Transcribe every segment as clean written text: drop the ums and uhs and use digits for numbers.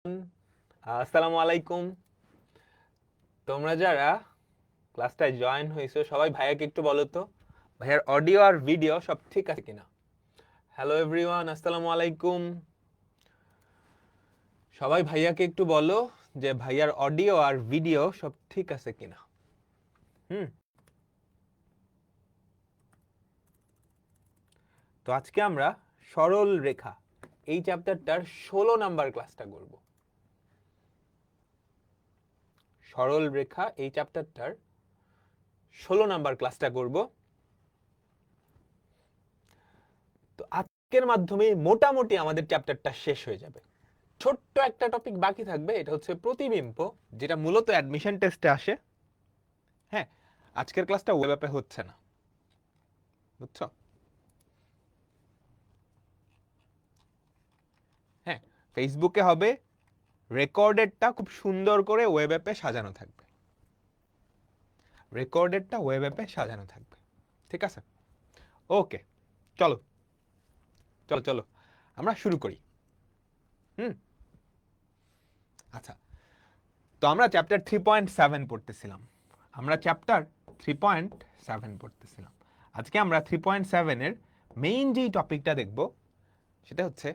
আসসালামু আলাইকুম। তোমরা যারা ক্লাসটায় জয়েন হয়েছো সবাই ভাইয়াকে একটু বলো তো ভাইয়ার অডিও আর ভিডিও সব ঠিক আছে কিনা। হ্যালো এভরিওয়ান, আসসালামু আলাইকুম। সবাই ভাইয়াকে একটু বলো যে ভাইয়ার অডিও আর ভিডিও সব ঠিক আছে কিনা। তো আজকে আমরা সরল রেখা এই চ্যাপ্টারটার 16 নাম্বার ক্লাসটা করব। সরল রেখা এই চ্যাপ্টারটার 16 নাম্বার ক্লাসটা করব। তো আজকের মাধ্যমে মোটামুটি আমাদের চ্যাপ্টারটা শেষ হয়ে যাবে। ছোট্ট একটা টপিক বাকি থাকবে, এটা হচ্ছে প্রতিবিম্ব, যেটা মূলত অ্যাডমিশন টেস্টে আসে। হ্যাঁ, আজকের ক্লাসটা ওয়েব অ্যাপে হচ্ছে না, বুঝছো? হ্যাঁ, ফেসবুকে হবে, রেকর্ডেডটা খুব সুন্দর করে ওয়েব অ্যাপে সাজানো থাকবে। রেকর্ডেডটা ওয়েব অ্যাপে সাজানো থাকবে, ঠিক আছে? ওকে, চলো চলো চলো আমরা শুরু করি। আচ্ছা, তো আমরা চ্যাপ্টার 3.7 পড়তেছিলাম। আজকে আমরা 3.7 এর মেইন যেই টপিকটা দেখব সেটা হচ্ছে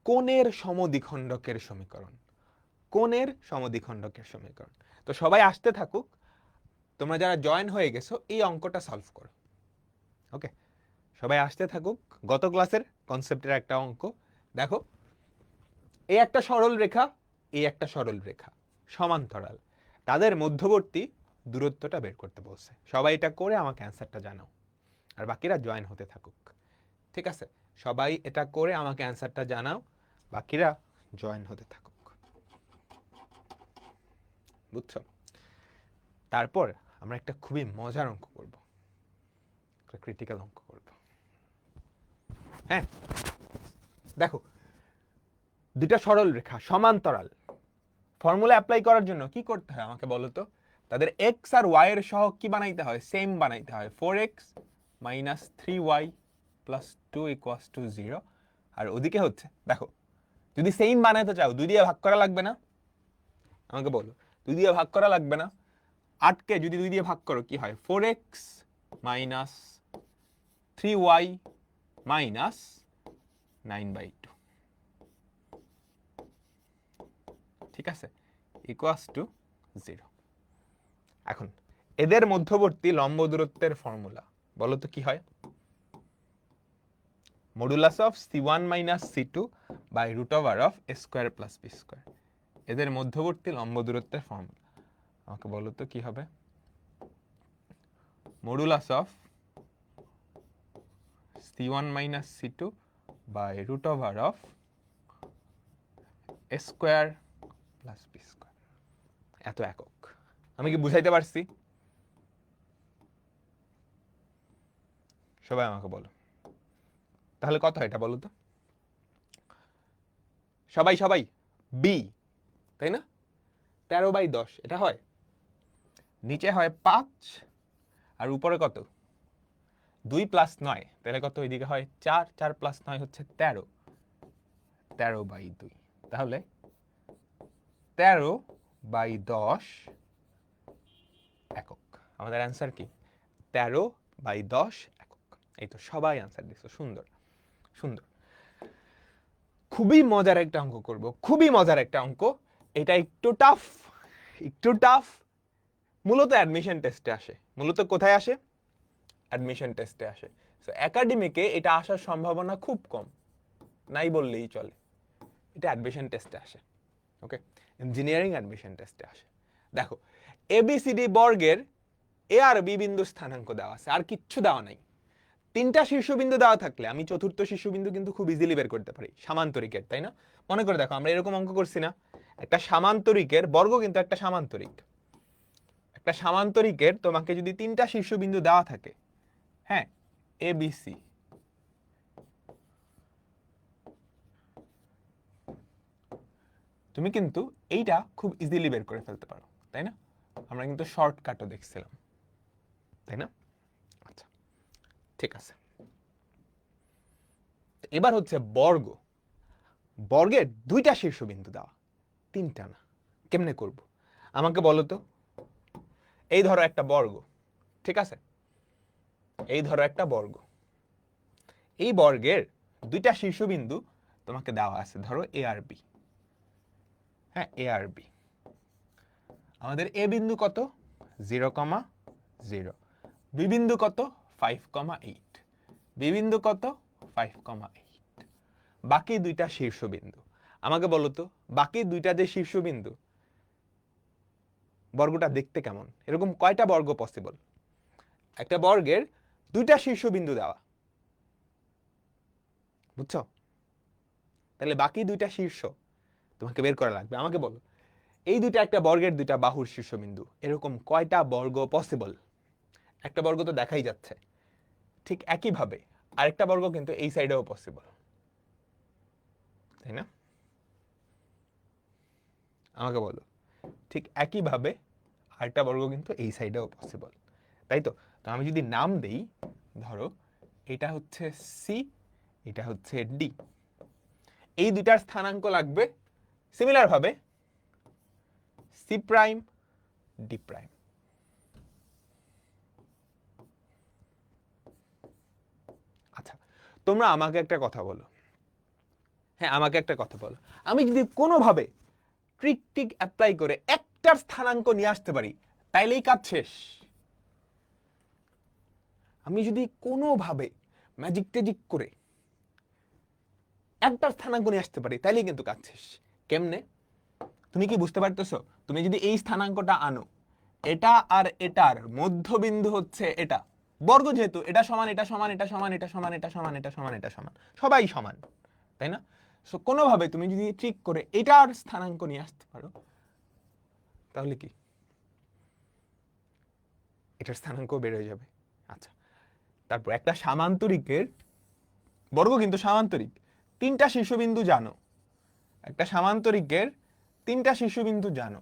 কোণের সমদ্বিখণ্ডকের সমীকরণ। কোণের সমদ্বিখণ্ডকের সমীকরণ। তো সবাই আসতে থাকুক, তোমরা যারা জয়েন হয়ে গেছো এই অঙ্কটা সলভ করো। ওকে, সবাই আসতে থাকুক। গত ক্লাসের কনসেপ্টের একটা অঙ্ক দেখো, এই একটা সরল রেখা, এই একটা সরল রেখা সমান্তরাল, তাদের মধ্যবর্তী দূরত্বটা বের করতে বলছে। সবাই এটা করে আমাকে অ্যান্সারটা জানাও, আর বাকিরা জয়েন হতে থাকুক, ঠিক আছে? সবাই এটা করে আমাকে অ্যান্সারটা জানাও, বাকিরা জয়েন হতে থাকুক, বুঝছো? তারপর আমরা একটা খুবই মজার অঙ্ক করব, একটা ক্রিটিক্যাল অঙ্ক করব। হ্যাঁ, দেখো, দুটা সরল রেখা সমান্তরাল, ফর্মুলা অ্যাপ্লাই করার জন্য কি করতে হয় আমাকে বলো তো? তাদের এক্স আর ওয়াই এর সহগ কি বানাইতে হয়? সেম বানাইতে হয়। 4x minus 3y plus 2 equals to 0। আর ওদিকে হচ্ছে, দেখো, যদি সেম বানাইতে চাও 2 দিয়ে ভাগ করা লাগবে না? আমাকে বলো, 2 দিয়ে ভাগ করা লাগবে না? 8কে যদি 2 দিয়ে ভাগ করো কি হয়? 4x মাইনাস 3y মাইনাস 9/2, ঠিক আছে, ইকুয়ালস টু 0। এখন এদের মধ্যবর্তী লম্ব দূরত্বের ফর্মুলা বলো তো কি হয়? Modulus of c1 minus c2 by root over of a square plus b square. এদের মধ্যবর্তী লম্ব দূরত্বের ফর্মুলা আমাকে বলো তো কি হবে? Modulus of c1 minus c2 by root over of a square plus b square. এত একক আমি কি বুঝাইতে পারছি? সবাই আমাকে বলো, তাহলে কত হয় এটা বলো তো? সবাই সবাই বি, তাই না? 13/10 এটা হয়। নিচে হয় 5 আর উপরে কত? 2 প্লাস 9, তাহলে কত? ওইদিকে হয় 4, 4 প্লাস 9 হচ্ছে 13, 13/2। তাহলে 13/10 একক। আমাদের অ্যান্সার কি? 13/10 একক। এই তো সবাই অ্যান্সার দিছো, সুন্দর সুন্দর। খুবই মজার একটা অঙ্ক করব, খুবই মজার একটা অঙ্ক। এটা একটু টাফ, একটু টাফ। মূলত অ্যাডমিশন টেস্টে আসে। মূলত কোথায় আসে? অ্যাডমিশন টেস্টে আসে। সো একাডেমিকে এটা আসার সম্ভাবনা খুব কম, নাই বললেই চলে। এটা অ্যাডমিশন টেস্টে আসে। ওকে, ইঞ্জিনিয়ারিং অ্যাডমিশন টেস্টে আসে। দেখো, এবিসিডি বর্গের এ আর বি বিন্দু স্থানাঙ্ক দেওয়া আছে, আর কিচ্ছু দেওয়া নাই। 3টা শীর্ষবিন্দু দেওয়া থাকলে আমি চতুর্থ শীর্ষবিন্দু কিন্তু খুব ইজিলি বের করতে পারি, সামান্তরিকের, তাই না? মনে করে দেখো, আমরা এরকম অঙ্ক করছি না? একটা সামান্তরিকের বর্গ কিন্তু একটা সামান্তরিক। একটা সামান্তরিকের তোমাকে যদি 3টা শীর্ষবিন্দু দেওয়া থাকে, হ্যাঁ, এ বি সি, তুমি কিন্তু এইটা খুব ইজিলি বের করে ফেলতে পারো, তাই না? আমরা কিন্তু শর্টকাটও দেখছিলাম, তাই না? আচ্ছা, ঠিক আছে। এবার হচ্ছে বর্গ, বর্গের 2টা শীর্ষবিন্দু দেওয়া। তিনটা না। কেমনে করব আমাকে বলো তো। এই ধরো একটা বর্গ, ঠিক আছে, এই ধরো একটা বর্গ, এই বর্গের দুইটা শীর্ষবিন্দু তোমাকে দেওয়া আছে, ধরো এ আর বি। হ্যাঁ, এ আর বি। আমাদের এ বিন্দু কত 0,0, বি বিন্দু কত 5,8, বি বিন্দু কত 5,8। বাকি দুইটা শীর্ষবিন্দু আমাকে বলো তো, বাকি দুইটা যে শীর্ষবিন্দু বর্গটা দেখতে কেমন, এরকম কয়টা বর্গ পসিবল? একটা বর্গের দুইটা শীর্ষবিন্দু দেওয়া, বুঝছো? তাহলে বাকি দুইটা শীর্ষ তোমাকে বের করা লাগবে। আমাকে বলো, এই দুইটা একটা বর্গের দুইটা বাহুর শীর্ষবিন্দু, এরকম কয়টা বর্গ পসিবল? একটা বর্গ তো দেখাই যাচ্ছে। ঠিক একইভাবে আরেকটা বর্গ কিন্তু এই সাইডেও পসিবল, তাই না? আমাকে বলো, ঠিক একইভাবে আরেকটা বর্গ কিন্তু এই সাইডেও পসিবল, তাই তো? তো আমি যদি নাম দেই, ধরো এটা হচ্ছে সি, এটা হচ্ছে ডি, এই দুইটার স্থানাঙ্ক লাগবে সিমিলার ভাবে সি প্রাইম ডি প্রাইম। আচ্ছা, তোমরা আমাকে একটা কথা বলো, হ্যাঁ আমাকে একটা কথা বলো, আমি যদি কোনোভাবে ট্রিক অ্যাপ্লাই করে একটার স্থানাঙ্ক নিয়ে আসতে পারি, তাইলেই কাজ শেষ। আমি যদি কোনোভাবে ম্যাজিক টেজিক করে একটার স্থানাঙ্ক নিয়ে আসতে পারি, তাইলেই কিন্তু কাজ শেষ। কেমনে? তুমি কি বুঝতে পারতেছো? তুমি যদি এই স্থানাঙ্কটা আনো, এটা আর এটার মধ্যবিন্দু হচ্ছে এটা, বর্গ যেহেতু, এটা সমান এটা সমান এটা সমান এটা সমান এটা সমান এটা সমান এটা সমান, সবাই সমান, তাই না? সো কোনোভাবে তুমি যদি ট্রিক করে এটার স্থানাঙ্ক নিয়ে আসতে পারো, তাহলে কি এটার স্থানাঙ্ক বের হয়ে যাবে। আচ্ছা, তারপর একটা সামান্তরিকের বর্গ কিন্তু সামান্তরিক, তিনটা শীর্ষবিন্দু জানো, একটা সামান্তরিকের তিনটা শীর্ষবিন্দু জানো,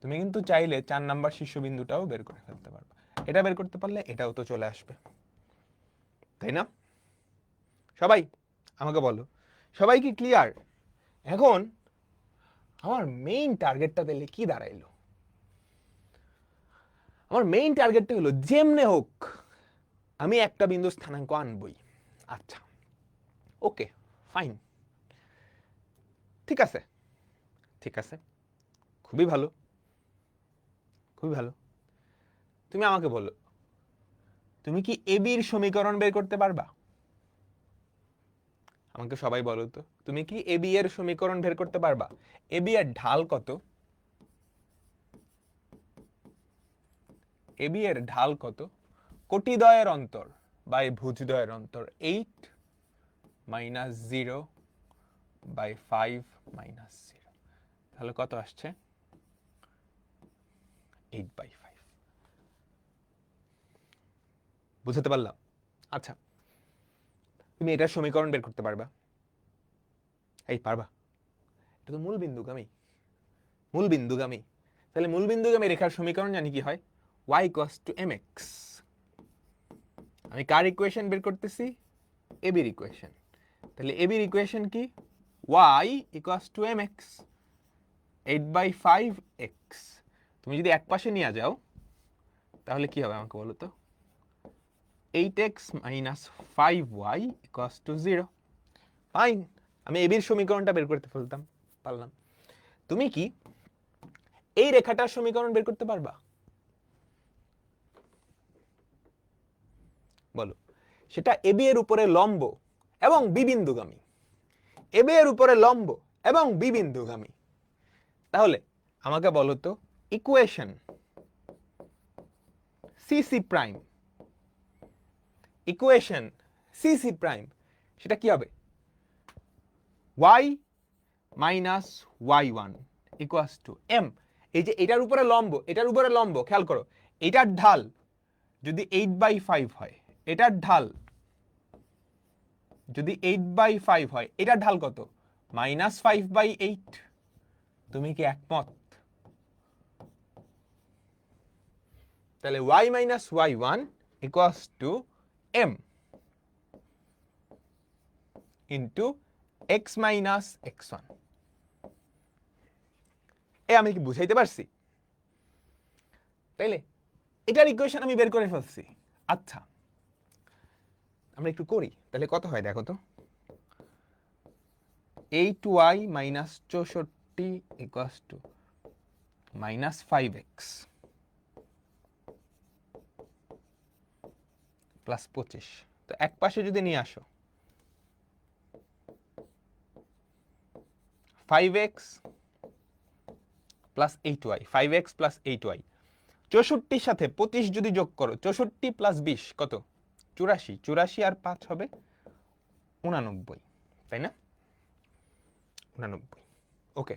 তুমি কিন্তু চাইলে 4 নাম্বার শীর্ষবিন্দুটাও বের করে ফেলতে পারবে। এটা বের করতে পারলে এটাও তো চলে আসবে, তাই না? সবাই আমাকে বলো, সবাই কি ক্লিয়ার? এখন আমার মেইন টার্গেটটা তাহলে কি দাঁড়াইলো? আমার মেইন টার্গেটটা হলো যেমনে হোক আমি একটা বিন্দু স্থানাঙ্ক আনবই। আচ্ছা, ওকে, ফাইন, ঠিক আছে, ঠিক আছে, খুবই ভালো, খুবই ভালো। তুমি আমাকে বলো, তুমি কি এবির সমীকরণ বের করতে পারবা? আমাকে সবাই বলো তো, তুমি কি এবি এর সমীকরণ বের করতে পারবা? এবি এর ঢাল কত? এবি এর ঢাল কত? কোটিদ্বয়ের অন্তর বাই ভুজদ্বয়ের অন্তর 8 মাইনাস 0 বাই 5 মাইনাস 0, তাহলে কত আসছে? 8/5। বুঝতে পারলাম? আচ্ছা, তুমি এটার সমীকরণ বের করতে পারবা? এই পারবা? এটা তো মূল বিন্দুগামী, মূল বিন্দুগামী। তাহলে মূল বিন্দুগামী রেখার সমীকরণ জানি কি হয়, y = mx। আমি কার ইকুয়েশন বের করতেছি? এবির ইকুয়েশন। তাহলে এবির ইকুয়েশন কি? y = mx, 8/5x। তুমি যদি এক পাশে নিয়ে যাও তাহলে কি হবে আমাকে বলো তো? 8x - 5y = 0। ফাইন, আমি এবির সমীকরণটা বের করতে পারলাম। তুমি কি এই রেখাটার সমীকরণ বের করতে পারবা? বলো। সেটা এবি এর উপরে লম্ব এবং বি বিন্দুগামী, এবি এর উপরে লম্ব এবং বি বিন্দুগামী। তাহলে আমাকে বলো তো, equation CC prime, equation CC prime সেটা কি হবে? y - y1 = m। এই যে এটার উপরে লম্ব, এটার উপরে লম্ব, খেয়াল করো, এটার ঢাল যদি 8/5 হয়, এটার ঢাল যদি 8/5 হয়, এটার ঢাল কত? -5/8। তুমি কি একমত? তাহলে y - y1 = m into x - x1। আমি কি বুঝাইতে পারছি? তাইলে এটার ইকুয়েশন আমি বের করে ফেলছি। আচ্ছা আমরা একটু করি, তাহলে কত হয় দেখো তো। 8y minus 64 equals to minus 5x plus 25। তো এক পাশে যদি নিয়ে আসো 5x plus 8y, 5x plus 8y, 64 সাথে 25 যদি যোগ করো, 64 প্লাস 20 কত? 84, 84 আর 5 হবে 89, তাই না? 89। Okay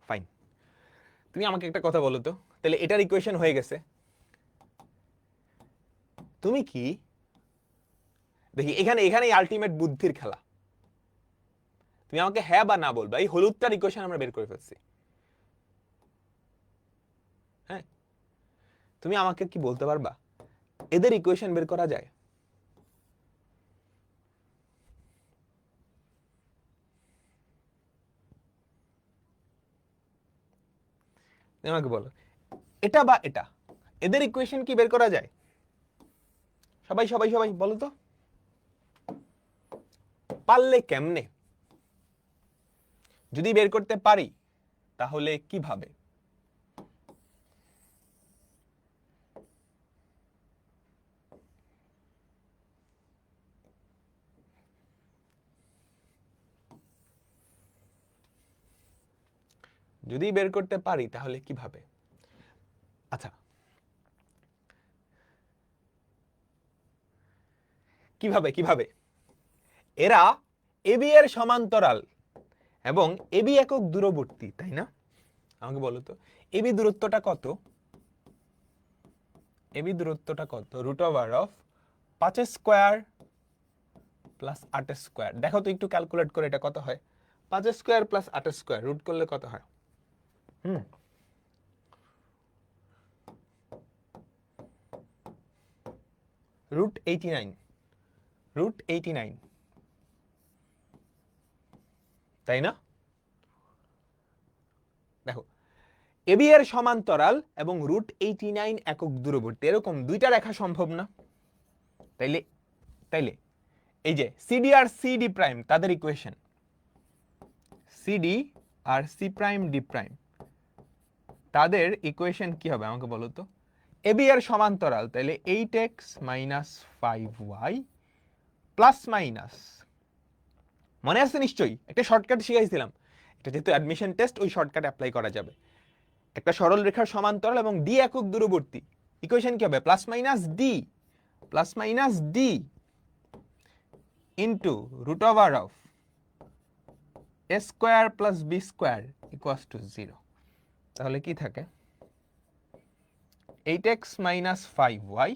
fine. তুমি আমাকে একটা কথা বলো তো, তাহলে এটার ইকুয়েশন হয়ে গেছে। তুমি কি দেখি এখানে এখানেই আলটিমেট বুদ্ধির খেলা। তুমি আমাকে হ্যাঁ বা না বলবা, এই হলুদটার ইকুয়েশন আমরা বের করে ফেলছি। হ্যাঁ, তুমি আমাকে কি বলতে পারবা এদের ইকুয়েশন বের করা যায়? আমাকে বলো এটা বা এটা, এদের ইকুয়েশন কি বের করা যায়? সবাই সবাই সবাই বলো তো, পারলে কেমনে? যদি বের করতে পারি তাহলে কিভাবে? যদি বের করতে পারি তাহলে কিভাবে? আচ্ছা কিভাবে কিভাবে? এরা এবি এর সমান্তরাল এবং এবি একক দূরবর্তী, তাই না? আমাকে বলো তো এবি দূরত্বটা কত? এবি দূরত্বটা কত? Root over of 5 square plus 8 square. দেখো তো একটু ক্যালকুলেট করে এটা কত হয়। 5 স্কয়ার প্লাস 8 স্কয়ার রুট করলে কত হয়? রুট 89, রুট 89, তাই না? দেখো এবি এর সমান্তরাল এবং রুট 89 একক দূরবর্তী, এরকম দুইটা রেখা সম্ভব না? তাইলে তাইলে এই যে সিডি আর সিডি প্রাইম তাদের ইকুয়েশন, সিডি আর সি প্রাইম ডি প্রাইম তাদের ইকুয়েশন কি হবে আমাকে বলো তো। এবি এর সমান্তরাল, তাইলে 8x minus 5y plus minus, মনে আছে নিশ্চয়ই একটা শর্টকাট শিখাইছিলাম, এটা যেহেতু অ্যাডমিশন টেস্ট ওই শর্টকাট অ্যাপ্লাই করা যাবে। একটা সরল রেখার সমান্তরাল এবং ডি একক দূরবর্তী, ইকুয়েশন কি হবে? Plus minus D into root over of A square plus B square equals to 0। তাহলে কি থাকে? 8x minus 5y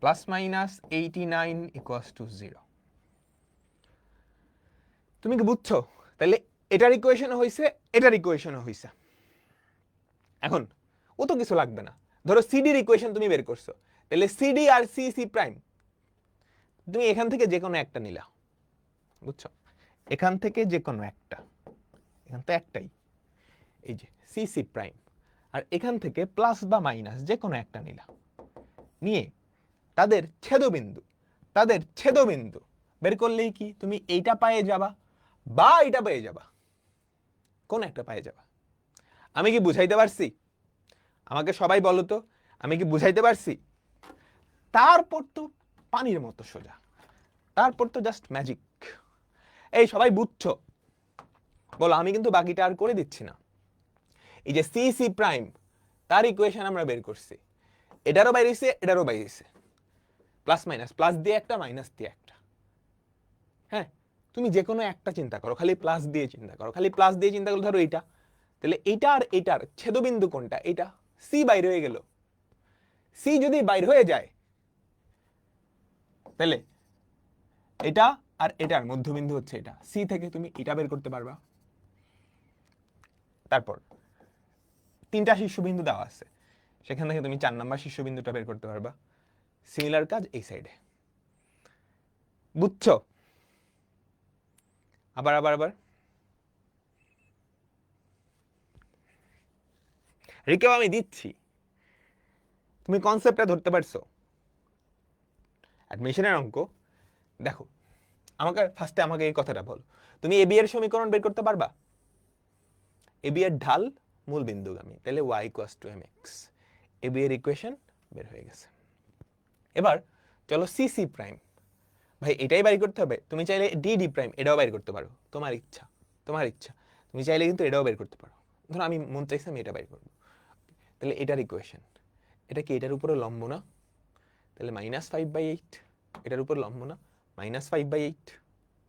plus minus 89 equals to 0। তুমি কি বুঝছো? তাহলে এটার ইকুয়েশনও হইছে, এটার ইকুয়েশনও হইছে। এখন ও তো কিছু লাগবে না, ধরো সিডির ইকুয়েশন তুমি বের করছো, তাহলে সিডি আর সি সি প্রাইম তুমি এখান থেকে যে কোনো একটা নিলা, বুঝছো? এখান থেকে যে কোনো একটা, এখান তো একটাই, এই যে সি সি প্রাইম, আর এখান থেকে প্লাস বা মাইনাস যে কোনো একটা নিলা, নিয়ে তাদের ছেদবিন্দু বের করলেই কি তুমি এইটা পেয়ে যাবা বা এইটা পেয়ে যাবা, কোন একটা পেয়ে যাবা। আমি কি বুঝাইতে পারছি? আমাকে সবাই বলো তো, আমি কি বুঝাইতে পারছি? তারপর তো পানির মতো সোজা, তারপর তো জাস্ট ম্যাজিক। এই সবাই বুঝছো? বলো, আমি কিন্তু বাকিটা আর করে দিচ্ছি না। এই যে সি সি প্রাইম তার ইকুয়েশন আমরা বের করছি, এটারও বাইরে হইছে, এটারও বাইরে হইছে, প্লাস মাইনাস, প্লাস দিয়ে একটা মাইনাস দিয়ে একটা। হ্যাঁ, তুমি যে কোনো একটা চিন্তা করো, খালি প্লাস দিয়ে চিন্তা করো, খালি প্লাস দিয়ে চিন্তা করো। ধরো এইটা, তাহলে এইটা আর এইটার ছেদবিন্দু কোনটা? এইটা, সি বাইরে হয়ে গেল। সি যদি বাইরে হয়ে যায় তাহলে এটা আর এটার মধ্যবিন্দু হচ্ছে এটা, সি থেকে তুমি এটা বের করতে পারবা। তারপর তিনটা শীর্ষবিন্দু দেওয়া আছে, সেখান থেকে তুমি 4 নাম্বার শীর্ষবিন্দুটা বের করতে পারবা। সিমিলার কাজ এই সাইডে, বুঝছো? আবার আবার আবার রিকেপ আমি দিচ্ছি, তুমি কনসেপ্টটা ধরতে পারছো? অ্যাডমিশনের অঙ্ক দেখো, ফার্স্টে আমাকে এই কথাটা বল, তুমি এবি এর সমীকরণ বের করতে পারবা? এবি এর ঢাল মূল বিন্দুগামী, তাহলে y = mx, এবি এর ইকুয়েশন বের হয়ে গেছে। এবার চলো সিসি প্রাইম, ভাই এটাই বাইর করতে হবে? তুমি চাইলে ডিডি প্রাইম এটাও বাইর করতে পারো, তোমার ইচ্ছা, তোমার ইচ্ছা। তুমি চাইলে কিন্তু এটাও বের করতে পারো। ধরো আমি মন চাইছে আমি এটা বাইর করবো, তাহলে এটার ইকুয়েশন, এটা কি এটার উপরে লম্ব না? তাহলে -5/8, এটার উপর লম্ব না? -5/8,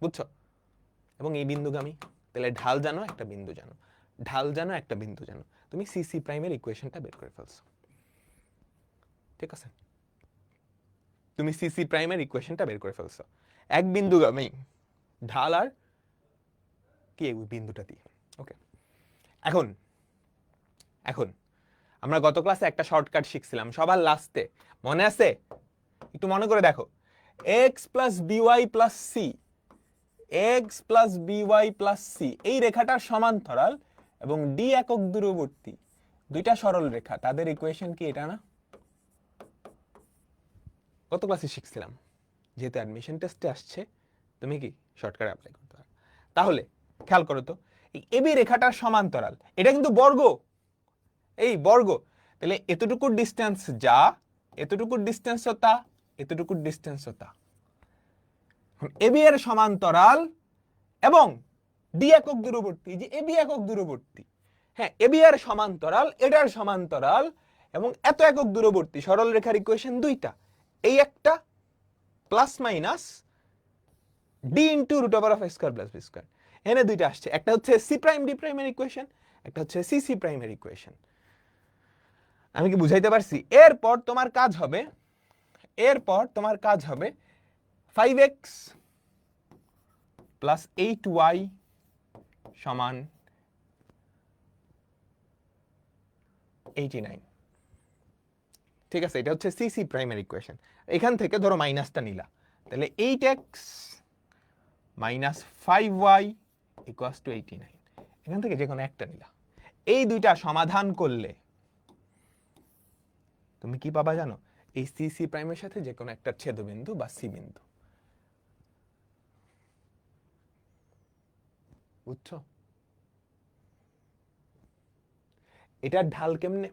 বুঝছো? এবং এই বিন্দুগামী, তাহলে ঢাল জানো, একটা বিন্দু জানো, ঢাল জানো, একটা বিন্দু জানো, তুমি সিসি প্রাইমের ইকুয়েশনটা বের করে ফেলছো। ঠিক আছে, তুমি সিসি প্রাইমের ইকুয়েশনটা বের করে ফেলছো এক বিন্দুগামী ঢাল আর কি এই বিন্দুটা দিয়ে। ওকে, এখন এখন আমরা গত ক্লাসে একটা শর্টকাট শিখছিলাম সবার লাস্টে, মনে আছে? একটু মনে করে দেখো, x + by + c, x + by + c, এই রেখাটার সমান্তরাল এবং d একক দূরবর্তী দুইটা সরল রেখা, তাদের ইকুয়েশন কি এটা না? গত ক্লাসে শিখছিলাম। যেহেতু অ্যাডমিশন টেস্টে আসছে, তুমি কি শর্টকাট অ্যাপ্লাই করতে পারো। তাহলে খেয়াল করো তো, এই এবি রেখাটার সমান্তরাল, এটা কিন্তু বর্গ, এই বর্গ, তাহলে এতটুকুর ডিসটেন্স যা, এতটুকুর ডিসটেন্স তা, এতটুকুর ডিসটেন্স তা। এবি এর সমান্তরাল এবং ডি একক দূরবর্তী, যে এবি একক দূরবর্তী, হ্যাঁ এবি এর সমান্তরাল, এটার সমান্তরাল এবং এত একক দূরবর্তী সরল রেখার ইকুয়েশন দুইটা, এই একটা plus minus d × √(a² + b²), এনে দুইটা আসছে, একটা হচ্ছে সি প্রাইম ডি প্রাইমের ইকুয়েশন, একটা হচ্ছে সি সি প্রাইমের ইকুয়েশন। আমি কি বুঝাইতে পারছি? এরপর তোমার কাজ হবে, এরপর তোমার কাজ হবে 5x + 8y = 89। ঠিক আছে, এটা হচ্ছে সি সি প্রাইমের ইকুয়েশন। এখান থেকে ধরো মাইনাসটা নিলা, তাহলে 8x - 5y = 89, এখান থেকে যে কোনো একটা নিলা। এই দুইটা সমাধান করলে তুমি কি পাবা জানো? এই সি সি প্রাইমের সাথে যে কোনো একটা ছেদবিন্দু বা সি বিন্দু, বুঝছো? এটার ঢাল কেমনে?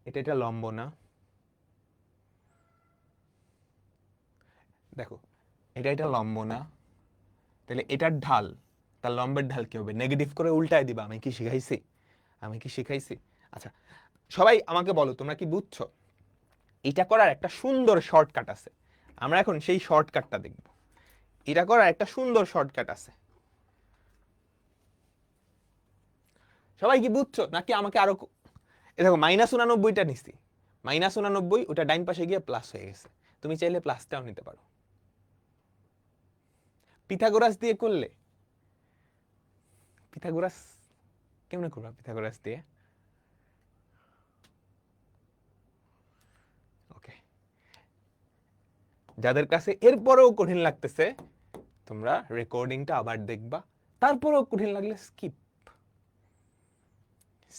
এটা লম্ব না? দেখো, এটা লম্ব না, তাহলে এটার ঢাল, তার লম্বের ঢাল কি হবে? নেগেটিভ করে উল্টায় দিবা। আমি কি শিখাইছি? আমি কি শিখাইছি? আচ্ছা, সবাই আমাকে বলো, তোমরা কি বুঝছো? এটা করার একটা সুন্দর শর্টকাট আছে, আমরা এখন সেই শর্টকাটটা দেখব। এটা করার একটা সুন্দর শর্টকাট আছে, সবাই কি বুঝছো নাকি আমাকে আরো? দেখো -89টা নিছি, -89, ওটা ডাইন পাশে গিয়ে প্লাস হয়ে গেছে, তুমি চাইলে প্লাসটাও নিতে পারো। পিথাগোরাস দিয়ে করলে, পিথাগোরাস কেমনে করবা? পিথাগোরাস দিয়ে ওকে, যাদের কাছে এরপরেও কঠিন লাগতেছে তোমরা রেকর্ডিংটা আবার দেখবা, তারপরেও কঠিন লাগলে স্কিপ,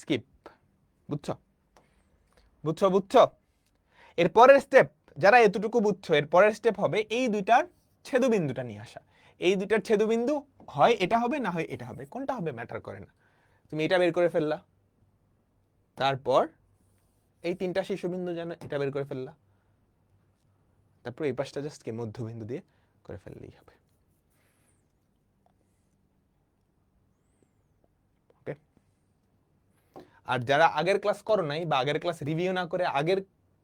স্কিপ। বুঝছো? বুঝছো? বুঝছো? এর পরের স্টেপ, যারা এতটুকু বুঝছো, এর পরের স্টেপ হবে এই দুইটার ছেদবিন্দুটা নিয়ে আসা। এই দুইটার ছেদবিন্দু হয় এটা হবে, না হয় এটা হবে, কোনটা হবে ম্যাটার করে না। তুমি এটা বের করে ফেললা, তারপর এই তিনটা শীর্ষবিন্দু জানো, এটা বের করে ফেললা, তারপর এই পাশটা জাস্ট কি মধ্যবিন্দু দিয়ে করে ফেললেই হবে। ওকে, আর যারা আগের ক্লাস করো নাই বা আগের ক্লাস রিভিউ না করে আগের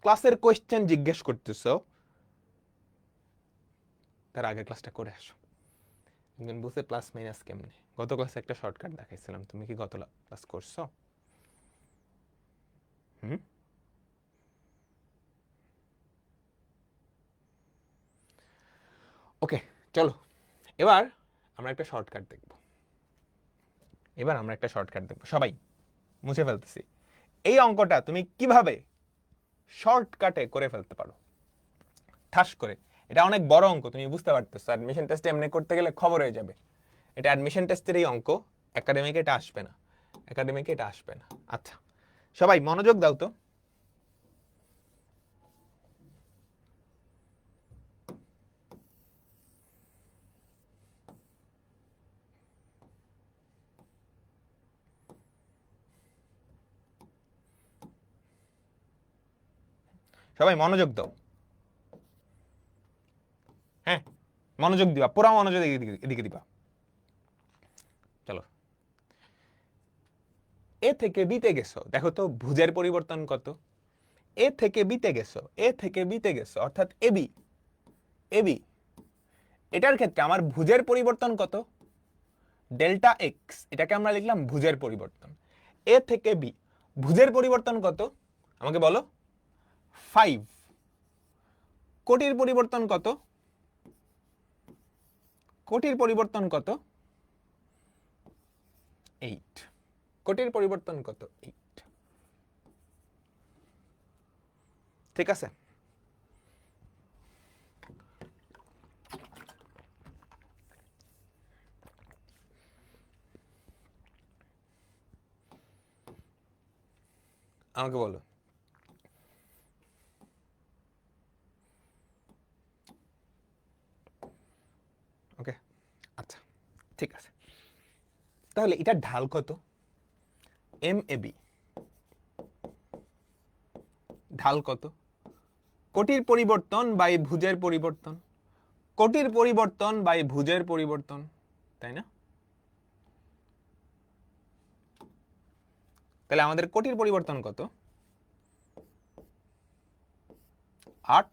ক্লাসের কোয়েশ্চেন জিজ্ঞেস করতেছো, তার আগের ক্লাসটা করে আসো, বুঝে প্লাস মাইনাস কেমনে। গত ক্লাসে একটা শর্টকাট দেখাইছিলাম, তুমি কি গত ক্লাস করছো? ওকে, চলো এবার আমরা একটা শর্টকাট দেখব। এবার আমরা একটা শর্টকাট দেখব, সবাই মুছে ফেলতেছি। এই অঙ্কটা তুমি কিভাবে শর্টকাটে করে ফেলতে পারো, ঠাস করে এটা অনেক বড় অঙ্ক, তুমি বুঝতে পারতেছো। অ্যাডমিশন টেস্টে এমনি করতে গেলে খবর হয়ে যাবে। এটা অ্যাডমিশন টেস্টেরই অঙ্ক, একাডেমিকে এটা আসবে না, একাডেমিকে এটা আসবে না। আচ্ছা সবাই মনোযোগ দাও তো। সবাই মনোযোগ দাও, হ্যাঁ মনোযোগ দিবা, পুরা মনোযোগ এদিকে দিবা। চলো এ থেকে বিতে গেছো, দেখো তো ভুজের পরিবর্তন কত। এ থেকে বিতে গেছো, এ থেকে বিতে গেছো, অর্থাৎ এবি, এবি এটার ক্ষেত্রে আমার ভুজের পরিবর্তন কত, ডেল্টা এক্স, এটাকে আমরা লিখলাম ভুজের পরিবর্তন। এ থেকে বি ভুজের পরিবর্তন কত আমাকে বলো, 5। কোটির পরিবর্তন কত, কোটির পরিবর্তন কত, 8। কোটির পরিবর্তন কত, 8। ঠিক আছে, আমাকে বলো। ওকে আচ্ছা ঠিক আছে, তাহলে এটা ঢাল কত, এম এ বি ঢাল কত, কোটির পরিবর্তন বাই ভুজের পরিবর্তন, কোটির পরিবর্তন বাই ভুজের পরিবর্তন, তাই না? তাহলে আমাদের কোটির পরিবর্তন কত, 8,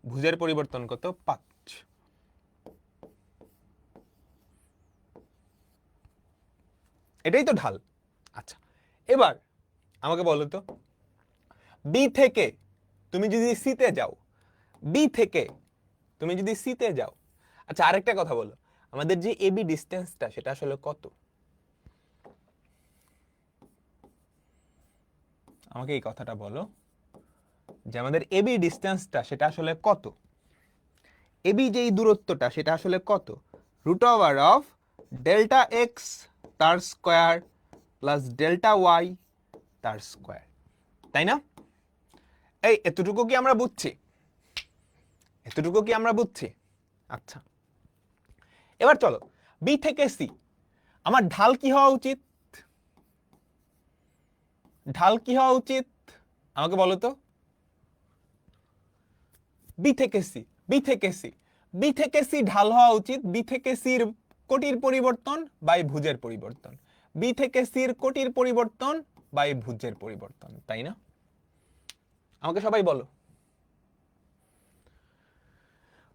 ভুজের পরিবর্তন কত, 5। এটাই তো ঢাল। আচ্ছা এবার আমাকে বলো তো, বি থেকে তুমি যদি সিতে যাও, বি থেকে তুমি যদি সিতে যাও, আচ্ছা আরেকটা কথা বলো, আমাদের যে এবি ডিস্টেন্সটা সেটা আসলে কত? আমাকে এই কথাটা বলো যে আমাদের এবি ডিস্টেন্সটা সেটা আসলে কত, এবি যেই দূরত্বটা সেটা আসলে কত, √ অফ ডেল্টা এক্স তার স্কোয়ার প্লাস ডেল্টা ওয়াই তার স্কোয়ার, তাই না? এই এতটুকু কি আমরা বুঝছি, এতটুকু কি আমরা বুঝছি? আচ্ছা এবার চলো বি থেকে সি, আমার ঢাল কি হওয়া উচিত, ঢাল কি হওয়া উচিত আমাকে বলো তো, বি থেকে সি, বি থেকে সি, বি থেকে সি ঢাল হওয়া উচিত বি থেকে সির কোটির পরিবর্তন বাই ভুজের পরিবর্তন, বি থেকে সির কোটির পরিবর্তন বাই ভুজের পরিবর্তন, তাই না? আমাকে সবাই বলো,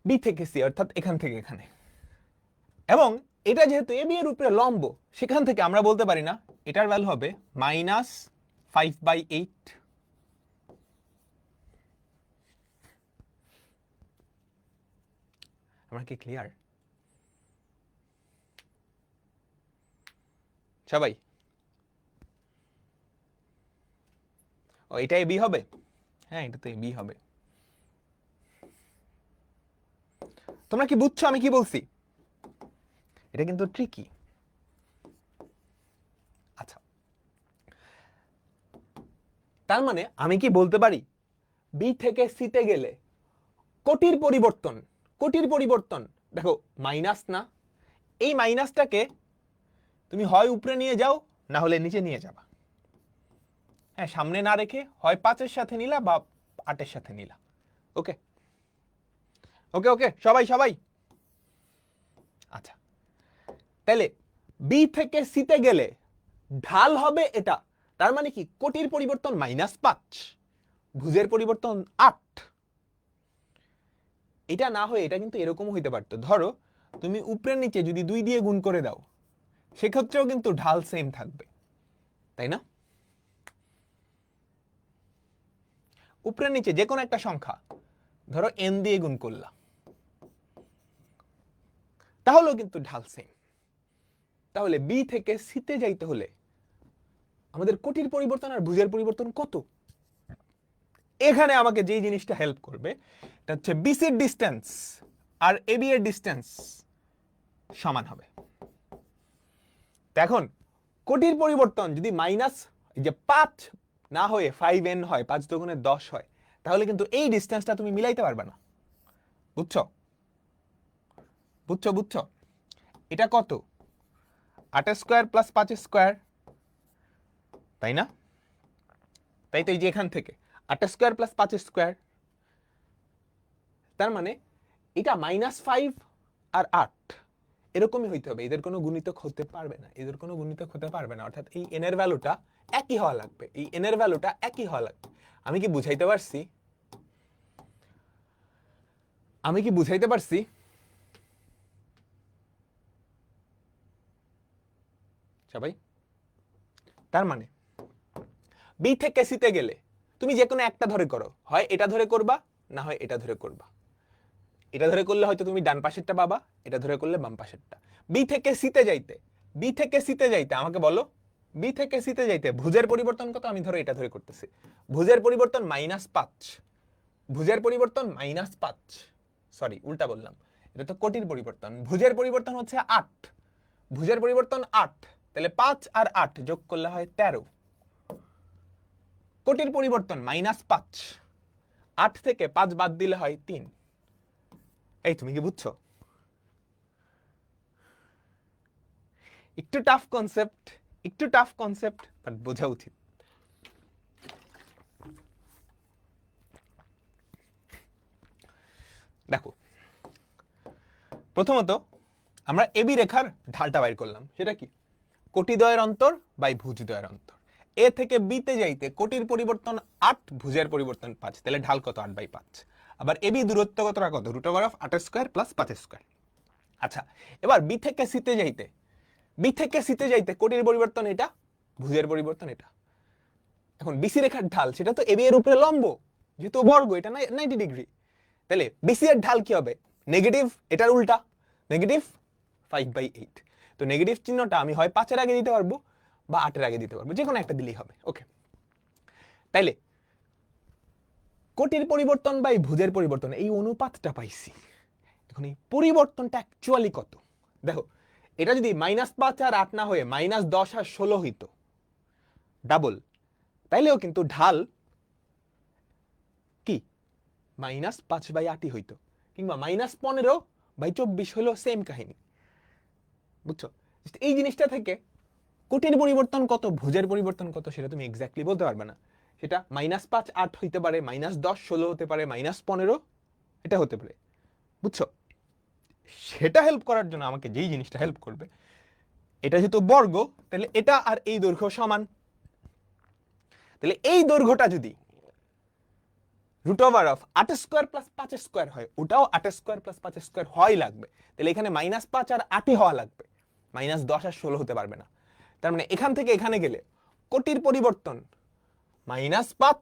বি থেকে সি অর্থাৎ এখান থেকে এখানে, এবং এটা যেহেতু এ বি এর উপরে লম্ব, সেখান থেকে আমরা বলতে পারি না এটার ভ্যালু হবে -5/8। আমরা কি ক্লিয়ার সবাই? ও এটা এ বি হবে, হ্যাঁ এটা তো এ বি হবে। তোমরা কি বুঝছো আমি কি বলছি? এটা কিন্তু ট্রিকি। আচ্ছা তার মানে আমি কি বলতে পারি বি থেকে সিতে গেলে কোটির পরিবর্তন, কোটির পরিবর্তন দেখো মাইনাস না, এই মাইনাসটাকে তুমি হয় উপরে নিয়ে যাও না হলে নিচে নিয়ে যাবা, হ্যাঁ সামনে না রেখে হয় 5-এর সাথে নিলা বা 8-এর সাথে নিলা। ওকে ওকে ওকে সবাই সবাই। আচ্ছা তাহলে বি থেকে সিতে গেলে ঢাল হবে এটা, তার মানে কি কোটির পরিবর্তন -5, ভুজের পরিবর্তন 8। এটা না হয়ে এটা কিন্তু এরকম হইতে পারতো, ধরো তুমি উপরে নিচে যদি 2 দিয়ে গুণ করে দাও সেক্ষেত্রেও কিন্তু ঢাল সেম থাকবে, তাই না? উপরে নিচে যে কোনো একটা সংখ্যা ধরো n দিয়ে গুণ করলা, তাহলেও কিন্তু ঢাল সেম। তাহলে বি থেকে সিতে যাইতে হলে আমাদের কোটির পরিবর্তন আর ভুজের পরিবর্তন কত, এখানে আমাকে যেই জিনিসটা হেল্প করবে এটা হচ্ছে বিসির ডিস্টেন্স আর এবি এর ডিস্টেন্স সমান হবে। এখন কোটির পরিবর্তন যদি মাইনাস যে 5 না হয়ে 5n হয়, 5 দুগুণে 10 হয়, তাহলে কিন্তু এই ডিস্টেন্সটা তুমি মিলাইতে পারবে না। বুঝছো বুঝছো বুঝছো? এটা কত? 8 স্কয়ার প্লাস 5 স্কয়ার, তাই না? তাই তো এই যে এখান থেকে 8 স্কয়ার প্লাস 5 স্কয়ার, তার মানে এটা -5 আর 8 এরকমই হইতে হবে, এদের কোনো গুণিতক হতে পারবে না, এদের কোনো গুণিতক হতে পারবে না। অর্থাৎ এই n এর ভ্যালুটা একই হওয়া লাগবে, এই n এর ভ্যালুটা একই হওয়া লাগবে। আমি কি বুঝাইতে পারছি? আমি কি বুঝাইতে পারছি? সবাই? তার মানে বি থেকে সিতে গেলে তুমি যে কোনো একটা ধরে করো, হয় এটা ধরে করবা না হয় এটা ধরে করবা। এটা ধরে করলে হয়তো তুমি ডান পাশেরটা পাবা, এটা ধরে করলে বাম পাশেরটা। বি থেকে সিতে যাইতে, বি থেকে সিতে যাইতে আমাকে বলো, বি থেকে সিতে যাইতে ভুজের পরিবর্তন কত? আমি ধরো এটা ধরে করতেছি, ভুজের পরিবর্তন -5, ভুজের পরিবর্তন -5, সরি উল্টা বললাম, এটা তো কোটির পরিবর্তন। ভুজের পরিবর্তন হচ্ছে 8, ভুজের পরিবর্তন 8, তাহলে 5 আর 8 যোগ করলে হয় 13। কোটির পরিবর্তন -5, 8 থেকে 5 বাদ দিলে হয় 3। এই তুমি কি বুঝছো? একটু টাফ কনসেপ্ট, একটু টাফ কনসেপ্ট, বাট বোঝা উচিত। দেখো, প্রথমত আমরা এবি রেখার ঢালটা বাইর করলাম, সেটা কি? কোটিদ্বয়ের অন্তর বাই ভুজদ্বয়ের অন্তর। এ থেকে বিতে যাইতে কোটির পরিবর্তন 8, ভুজের পরিবর্তন 5, তাহলে ঢাল কত? 8/5। আবার এবি দূরত্ব কতটা? কত? √8 স্কয়ার প্লাস 5 স্কয়ার। আচ্ছা, এবার বি থেকে সিতে যাইতে, বি থেকে সিতে যাইতে কোটির পরিবর্তন এটা, ভুজের পরিবর্তন এটা। এখন বিসি রেখার ঢাল সেটা তো এবি এর উপরে লম্ব, যেহেতু বর্গ এটা 90 ডিগ্রি, তাহলে বিসি এর ঢাল কি হবে? নেগেটিভ, এটার উল্টা, নেগেটিভ 5/8। তো নেগেটিভ চিহ্নটা আমি হয় 5 এর আগে দিতে পারবো বা 8 এর আগে দিতে পারবো, যে কোনো একটা দিলেই হবে। ওকে, তাইলে কোটির পরিবর্তন বাই ভুজের পরিবর্তন, এই অনুপাতটা পাইছি। এখন এই পরিবর্তনটা অ্যাকচুয়ালি কত? দেখো, এটা যদি -5 আর 8 না হয়ে -10 আর 16 হইতো, ডাবল, তাইলেও কিন্তু ঢাল কি -5/8ই হইতো, কিংবা -15/24 হলো সেম কাহিনী। বুঝছো? এই জিনিসটা থেকে কোটির পরিবর্তন কত, ভুজের পরিবর্তন কত, সেটা তুমি এক্স্যাক্টলি বলতে পারবে না। সেটা -5 8 হইতে পারে, -10 16 হতে পারে, -15 এটা হতে পারে। বুঝছো? সেটা হেল্প করার জন্য আমাকে যেই জিনিসটা হেল্প করবে, এটা যেহেতু বর্গ, তাহলে এটা আর এই দৈর্ঘ্য সমান। তাহলে এই দৈর্ঘ্যটা যদি √8 স্কয়ার প্লাস 5 স্কয়ার হয়, ওটাও 8 স্কয়ার প্লাস 5 স্কয়ার হয় লাগবে। তাহলে এখানে -5 আর 8ই হওয়া লাগবে, -10 আর 16 হতে পারবে না। তার মানে এখান থেকে এখানে গেলে কোটির পরিবর্তন -5,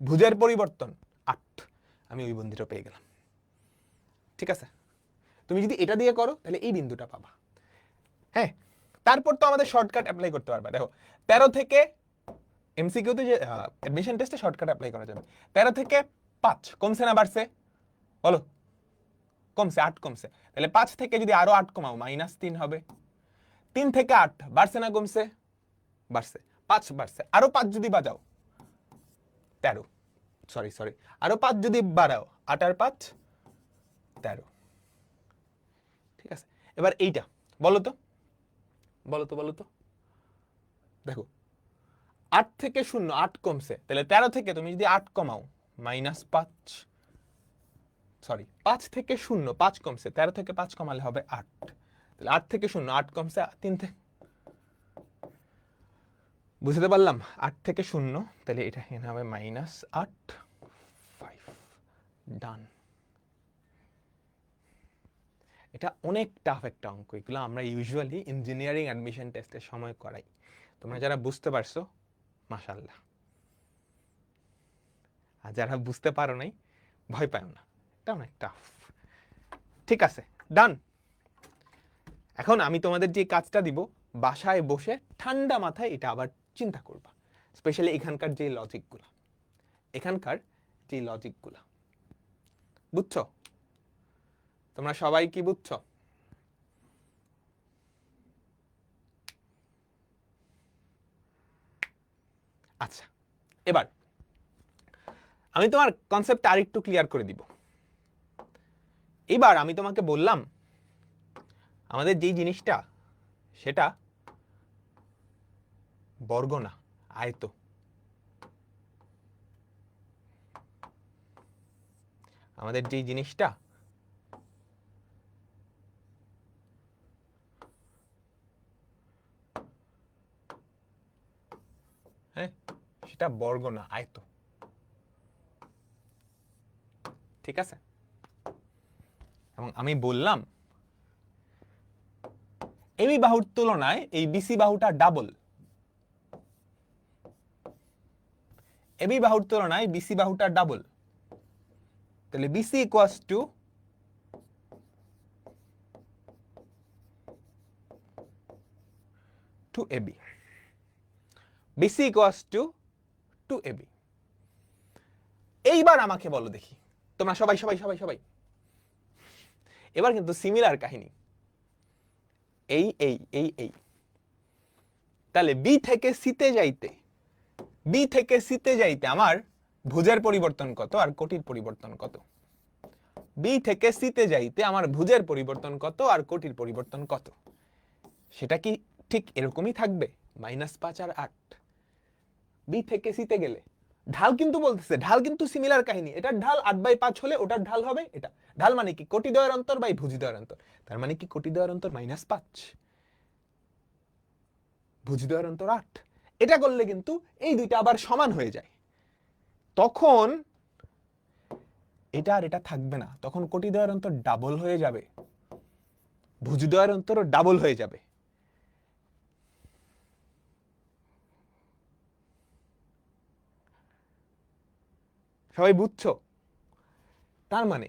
ভুজের পরিবর্তন 8, আমি ওই বন্ধুটা পেয়ে গেলাম। ঠিক আছে? তুমি যদি এটা দিয়ে করো তাহলে এই বিন্দুটা পাবা। হ্যাঁ, তারপর তো আমাদের শর্টকাট অ্যাপ্লাই করতে পারবা। দেখো, 13 থেকে এমসিকিউতে যে অ্যাডমিশন টেস্টে শর্টকাট অ্যাপ্লাই করা যাবে। 13 থেকে 5 কমছে না বাড়ছে? বলো, কমছে, 8 কমছে। তাহলে 5 থেকে যদি আরো 8 কমাও -3 হবে। 3 থেকে 8 বাড়ছে না কমছে? বাড়ছে, 5 বাড়ছে, আরো 5 যদি বাজাও 13, সরি আরো 5 যদি বাড়াও 8 আর 5 13। ঠিক আছে, এবার এইটা বলো তো, বলো তো। দেখো, 8 থেকে 0 8 কমছে, তাহলে 13 থেকে তুমি যদি 8 কমাও -5, সরি 5 থেকে 0 5 কমছে, 13 থেকে 5 কমালে হবে 8। তাহলে 8 থেকে 0 8 কমছে, 3 থেকে, বুঝতে পারলাম? 8 থেকে 0, তাহলে এটা এখানে হবে -8 5, ডান। এটা অনেক টাফ একটা অঙ্ক, এগুলো আমরা ইউজুয়ালি ইঞ্জিনিয়ারিং অ্যাডমিশন টেস্টের সময় করাই। তোমরা যারা বুঝতে পারছো মাশাআল্লাহ, আর যারা বুঝতে পারো নাই ভয় পাও না, এটা অনেক টাফ। ঠিক আছে, ডান। এখন আমি তোমাদের যে কাজটা দিব, বাসায় বসে ঠান্ডা মাথায় এটা আবার চিন্তা করবা, স্পেশালি এখানকার যে লজিকগুলো, এখানকার যে লজিকগুলা, বুঝছো? তোমরা সবাই কি বুঝছো? আচ্ছা, এবার আমি তোমার কনসেপ্টটা আরেকটু ক্লিয়ার করে দিব। এবার আমি তোমাকে বললাম আমাদের যেই জিনিসটা সেটা বর্গ না, আয়ত। আমাদের যেই জিনিসটা হ্যাঁ সেটা বর্গ না, আয়ত। ঠিক আছে? এবং আমি বললাম এবি বাহুর তুলনায় এই বিসি বাহুটা ডাবল। এবি বাহুর তুলনায় বিসি বাহুটা ডাবল। তাহলে BC equals to two AB. BC equals to two AB. এইবার আমাকে বলো দেখি, তোমরা সবাই সবাই সবাই সবাই এবার কিন্তু সিমিলার কাহিনী। এই এই এই এই তাহলে বি থেকে সিতে যাইতে, বি থেকে সিতে যাইতে আমার ভুজের পরিবর্তন কত আর কোটির পরিবর্তন কত? বি থেকে সিতে যাইতে আমার ভুজের পরিবর্তন কত আর কোটির পরিবর্তন কত? সেটা কি ঠিক এরকমই থাকবে, -5 আর 8? বি থেকে সিতে গেলে ঢাল কিন্তু বলতেছে, ঢাল কিন্তু সিমিলার কাহিনী। এটার ঢাল 8/5 হলে ওটার ঢাল হবে এটা। ঢাল মানে কি? কোটি দ্বয়ের অন্তর বাই ভুজি দ্বয়ের অন্তর। তার মানে কি কোটি দ্বয়ের অন্তর -5, ভুজি দ্বয়ের অন্তর 8। এটা করলে কিন্তু এই দুইটা আবার সমান হয়ে যায়। তখন এটা আর এটা থাকবে না, তখন কোটি দ্বয়ের অন্তর ডাবল হয়ে যাবে, ভুজি দ্বয়ের অন্তরও ডাবল হয়ে যাবে। সবাই বুঝছো? তার মানে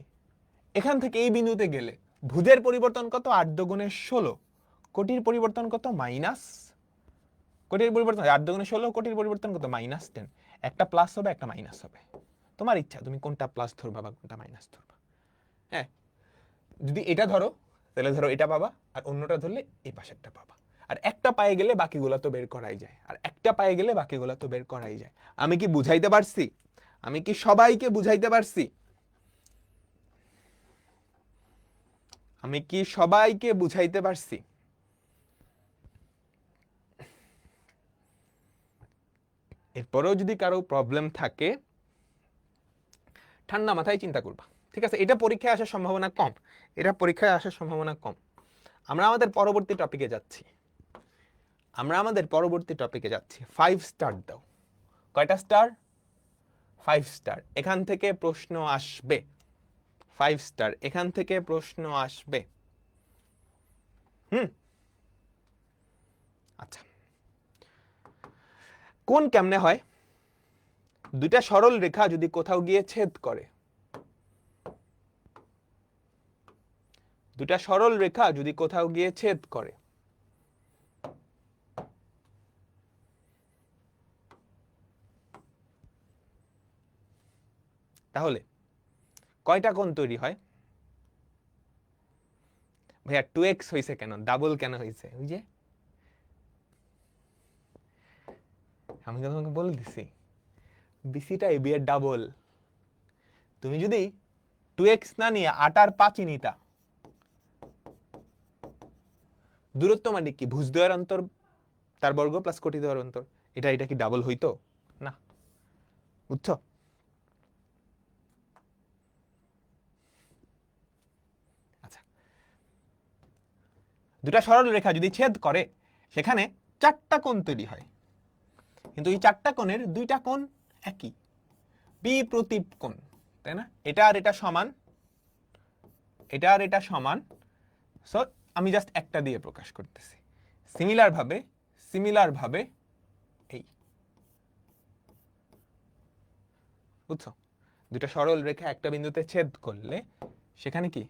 এখান থেকে এই বিন্দুতে গেলে ভুজের পরিবর্তন কত? 8 দুগুণে 16। কোটির পরিবর্তন কত? মাইনাস। কোটির পরিবর্তন 8 দুগুণে 16, কোটির পরিবর্তন কত? -10। একটা প্লাস হবে, একটা মাইনাস হবে। তোমার ইচ্ছা তুমি কোনটা প্লাস ধরবা বা কোনটা মাইনাস ধরবা। হ্যাঁ, যদি এটা ধরো তাহলে ধরো এটা পাবা, আর অন্যটা ধরলে এই পাশেরটা পাবা। আর একটা পায়ে গেলে বাকিগুলো তো বের করাই যায়, আর একটা পায়ে গেলে বাকিগুলো তো বের করাই যায়। আমি কি বুঝাইতে পারছি? আমি কি সবাইকে বুঝাইতে পারছি? আমি কি সবাইকে বুঝাইতে পারছি? এরপরেও যদি কারো প্রবলেম থাকে ঠান্ডা মাথায় চিন্তা করবা, ঠিক আছে? এটা পরীক্ষায় আসার সম্ভাবনা কম, এটা পরীক্ষায় আসার সম্ভাবনা কম। আমরা আমাদের পরবর্তী টপিকে যাচ্ছি। আমরা আমাদের পরবর্তী টপিকে যাচ্ছি। 5 স্টার দাও। কয়টা স্টার? 5 স্টার। এখান থেকে প্রশ্ন আসবে। 5 স্টার, এখান থেকে প্রশ্ন আসবে। আচ্ছা, কোন কেমনে হয়? দুইটা সরল রেখা যদি কোথাও গিয়ে ছেদ করে, দুটা সরল রেখা যদি কোথাও গিয়ে ছেদ করে, তাহলে কয়টা কোণ তৈরি হয়? ভাইয়া 2x হয়েছে কেন, ডাবল কেন হয়েছে? ওই যে আমি তোমাকে বলে দিছি বিসিটা এবি এর ডাবল। তুমি যদি 2x না নিয়ে 8 আর 5 নিতা, দূরত্ব মানে কি? ভুজদ্বয়ের অন্তর তার বর্গ প্লাস কোটি দ্বয়ের অন্তর। এটা এটা কি ডাবল হইতো? না। বুঝছো? আচ্ছা, দুটা সরল রেখা যদি ছেদ করে সেখানে 4টা কোণ তৈরি হয়, কিন্তু এই 4টা কোণের দুইটা কোণ একই, বিপ্রতীপ কোণ, তাই না? এটা আর এটা সমান, এটা আর এটা সমান। সো আমি জাস্ট একটা দিয়ে প্রকাশ করতেছি। সিমিলার ভাবে, সিমিলার ভাবে এই, বুঝছো? দুটা সরল রেখা একটা বিন্দুতে ছেদ করলে সেখানে কি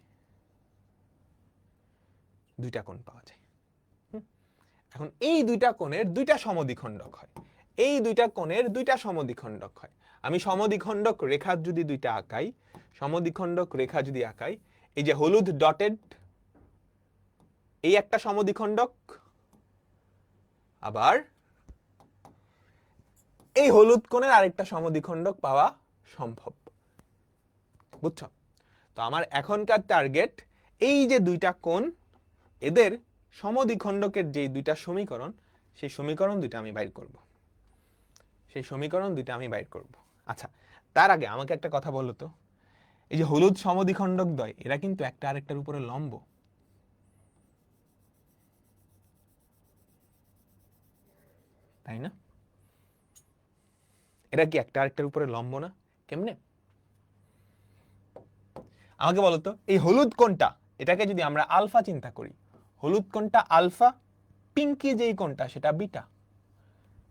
দুইটা কোণ পাওয়া যায়। এখন এই দুইটা কোণের দুইটা সমদ্বিখণ্ডক হয়, এই দুইটা কোণের দুইটা সমদ্বিখণ্ডক হয়। আমি সমদ্বিখণ্ডক রেখা যদি দুইটা আঁকাই, সমদ্বিখণ্ডক রেখা যদি আঁকাই, এই যে হলুদ ডটেড এই একটা সমদ্বিখণ্ডক, আবার এই হলুদ কোণের আরেকটা সমদ্বিখণ্ডক পাওয়া সম্ভব। বুঝছো? তো আমার এখনকার টার্গেট এই যে দুইটা কোণ, এদের সমদ্বিখণ্ডকের যে দুইটা সমীকরণ, সেই সমীকরণ দুইটা আমি বাইর করব। সেই সমীকরণ দুইটা আমি বাইর করব। আচ্ছা, তার আগে আমাকে একটা কথা বলো তো, এই যে হলুদ সমদ্বিখণ্ডক দ্বয়, এরা কিন্তু একটা আরেকটার উপরে লম্ব, তাই না? এরা কি একটা আরেকটার উপরে লম্ব না? কেমনে? আমাকে বলো তো, এই হলুদ কোণটা, এটাকে যদি আমরা আলফা চিন্তা করি, হলুদ কোণটা আলফা, পিঙ্কি যেই কোণটা সেটা বিটা,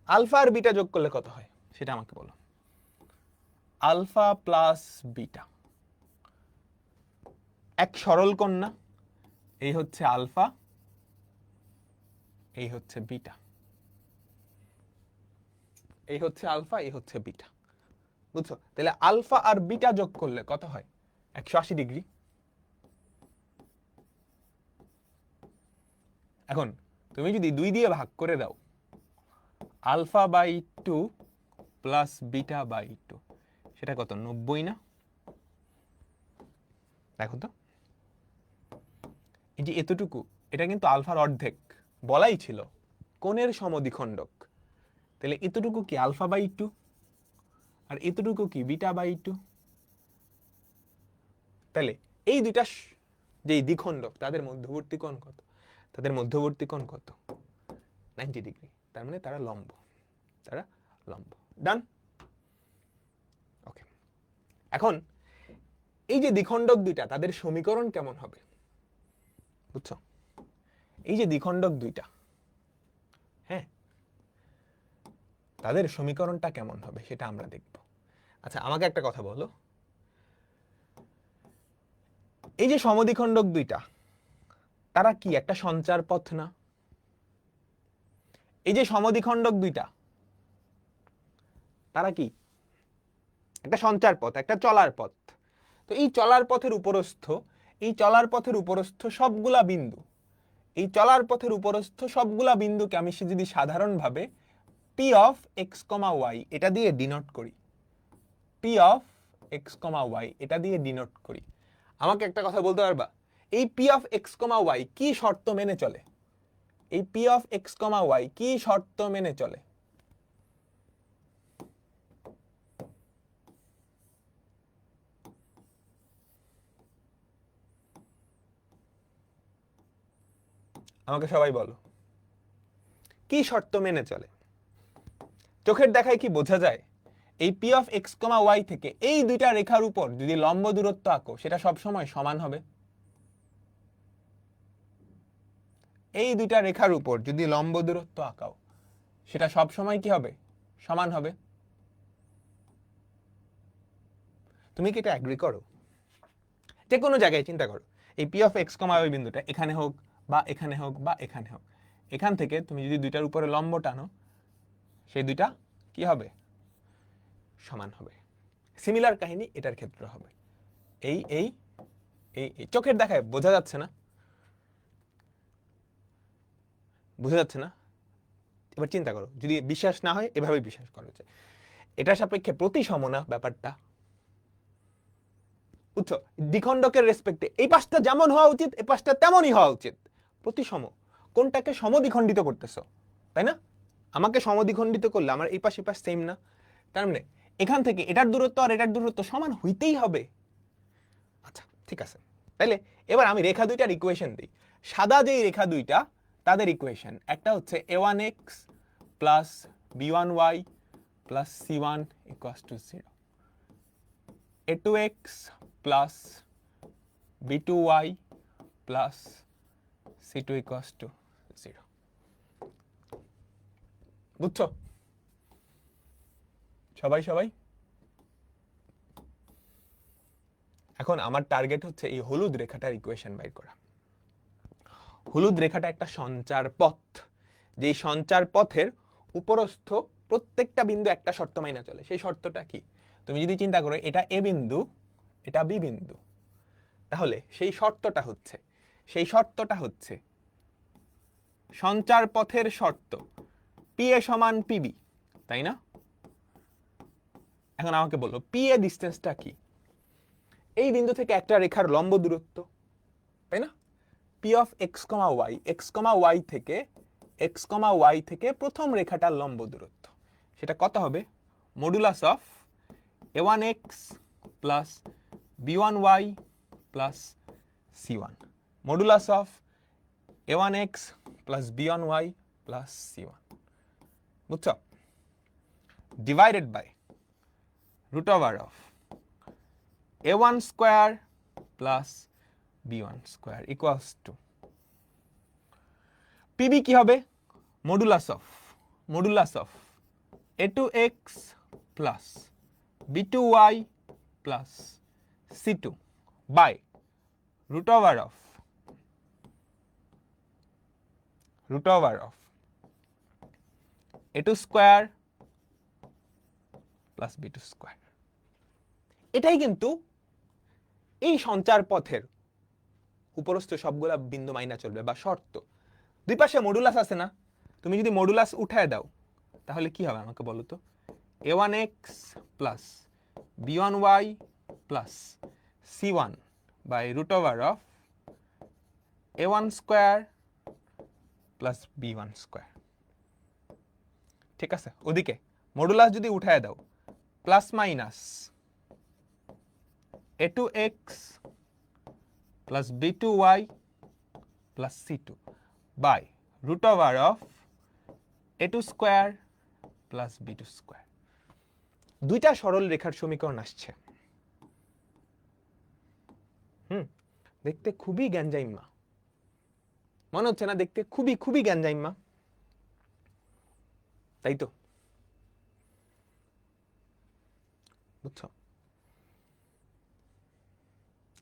আলফা আর বিটা যোগ করলে কত হয় সেটা আমাকে বলো। আলফা প্লাস বিটা, এক সরল কোণ না? এই হচ্ছে আলফা, এই হচ্ছে বিটা, এই হচ্ছে আলফা, এই হচ্ছে বিটা। বুঝছো? তাহলে আলফা আর বিটা যোগ করলে কত হয়? 180 ডিগ্রি। এখন তুমি যদি 2 দিয়ে ভাগ করে দাও, alpha by 2 plus beta by 2, সেটা কত? 90 না? দেখো তো, এই যে এতটুকু, এটা কিন্তু আলফার অর্ধেক, বলাই ছিল কোণের সমদ্বিখণ্ডক। তাহলে এতটুকু কি আলফা বাই 2, আর এতটুকু কি বিটা বাই 2। তাহলে এই দুইটা যে দ্বিখণ্ডক, তাদের মধ্যবর্তী কোণ কত? তাদের মধ্যবর্তী কোণ কত? 90 ডিগ্রি। তার মানে তারা লম্ব, তারা লম্ব। ডান? ওকে। এখন এই যে দ্বিখণ্ডক দুইটা, তাদের সমীকরণ কেমন হবে? বুঝছো? এই যে দ্বিখণ্ডক দুইটা, হ্যাঁ, তাদের সমীকরণটা কেমন হবে সেটা আমরা দেখব। আচ্ছা, আমাকে একটা কথা বলো, এই যে সমদ্বিখণ্ডক দুইটা, তারা কি একটা সঞ্চার পথ না? এই যে সমদ্বিখণ্ডক দুইটা, তারা কি একটা সঞ্চার পথ, একটা চলার পথ। তো এই চলার পথের উপরস্থ, এই চলার পথের উপরস্থ সবগুলা বিন্দু, এই চলার পথের উপরস্থ সবগুলা বিন্দুকে আমি যদি সাধারণভাবে P of X comma Y এটা দিয়ে ডিনোট করি, P of X comma Y এটা দিয়ে ডিনোট করি, আমাকে একটা কথা বলতে পারবা, এই P of X comma Y কি শর্ত মেনে চলে? এই P of X comma Y কি শর্ত মেনে চলে? আমাকে সবাই বলো, কি শর্ত মেনে চলে? চোখের দেখায় কি বোঝা যায়? এই P of X comma Y থেকে এই দুইটা রেখার উপর যদি লম্ব দূরত্ব আঁকো, সেটা সবসময় সমান হবে। এই দুইটা রেখার উপর যদি লম্ব দূরত্ব আঁকাও, সেটা সবসময় কি হবে? সমান হবে। তুমি কি এটা অ্যাগ্রি করো? যে কোনো জায়গায় চিন্তা করো, এই P of X comma Y বিন্দুটা এখানে হোক বা এখানে হোক বা এখানে হোক, এখান থেকে তুমি যদি দুইটার উপরে লম্ব টানো, সেই দুইটা কি হবে? সমান হবে। সিমিলার কাহিনী এটার ক্ষেত্রে হবে। এই এই এই চোখের দেখায় বোঝা যাচ্ছে না? বোঝা যাচ্ছে না? এবার চিন্তা করো, যদি বিশ্বাস না হয় এভাবে বিশ্বাস করো যে এটার সাপেক্ষে প্রতিসম না ব্যাপারটা। বুঝছো? দ্বিখণ্ডকের রেসপেক্টে এই পাশটা যেমন হওয়া উচিত, এই পাশটা তেমনই হওয়া উচিত, প্রতিসম। কোনটাকে সমদ্বিখণ্ডিত করতেছো, তাই না? আমাকে সমদ্বিখণ্ডিত করলে আমার এই পাশ এই পাশ সেম না, তার মানে এখান থেকে এটার দূরত্ব আর এটার দূরত্ব সমান হইতেই হবে। আচ্ছা, ঠিক আছে। তাইলে এবার আমি রেখা দুইটার ইকুয়েশন দিই। সাদা যেই রেখা দুইটা, তাদের ইকুয়েশন একটা হচ্ছে a1x plus b1y plus c1 equals to 0, a2x plus b2y plus c2 equals to 0। বুঝছো সবাই? সবাই এখন আমার টার্গেট হচ্ছে এই হলুদ রেখাটার ইকুয়েশন বাইর করা। হলুদ রেখাটা একটা সঞ্চার পথ, যেই সঞ্চার পথের উপরস্থ প্রত্যেকটা বিন্দু একটা শর্ত মাইনা চলে। সেই শর্তটা কি? তুমি যদি চিন্তা করো এটা এ বিন্দু, এটা বি বিন্দু, তাহলে সেই শর্তটা হচ্ছে সঞ্চার পথের শর্ত পি এ সমান পিবি, তাই না? এখন আমাকে বলো পি এ ডিসটেন্সটা কি? এই বিন্দু থেকে একটা রেখার লম্ব দূরত্ব, তাই না? P of X comma Y থেকে প্রথম রেখাটার লম্ব দূরত্ব, সেটা কত হবে? Modulus of a1x plus b1y plus c1, modulus of a1x plus b1y plus c1, বুঝছো? Divided by root over of a1 square plus b1 square equals to PB কি হবে? Modulus of a2x plus b2y plus c2 by root over of a2 square plus b2 square. এটাই কিন্তু এই সঞ্চার পথের উপরস্থ সবগুলা বিন্দু মাইনা চলবে বা শর্ত। দুই পাশে মডুলাস আছে না, তুমি যদি মডুলাস উঠায় দাও তাহলে কি হবে আমাকে বলো তো? a1x plus b1y plus c1 by root over of a1 square plus b1 square. ঠিক আছে, ওদিকে মডুলাস যদি উঠায় দাও plus minus a2x plus b2y plus c2 by root over of a2 square plus b2 square. দুইটা সরল রেখার সমীকরণ আসছে। দেখতে খুবই গ্যাঞ্জাইম্মা মনে হচ্ছে না? দেখতে খুবই গ্যাঞ্জাইম্মা, তাই তো? বুঝছো?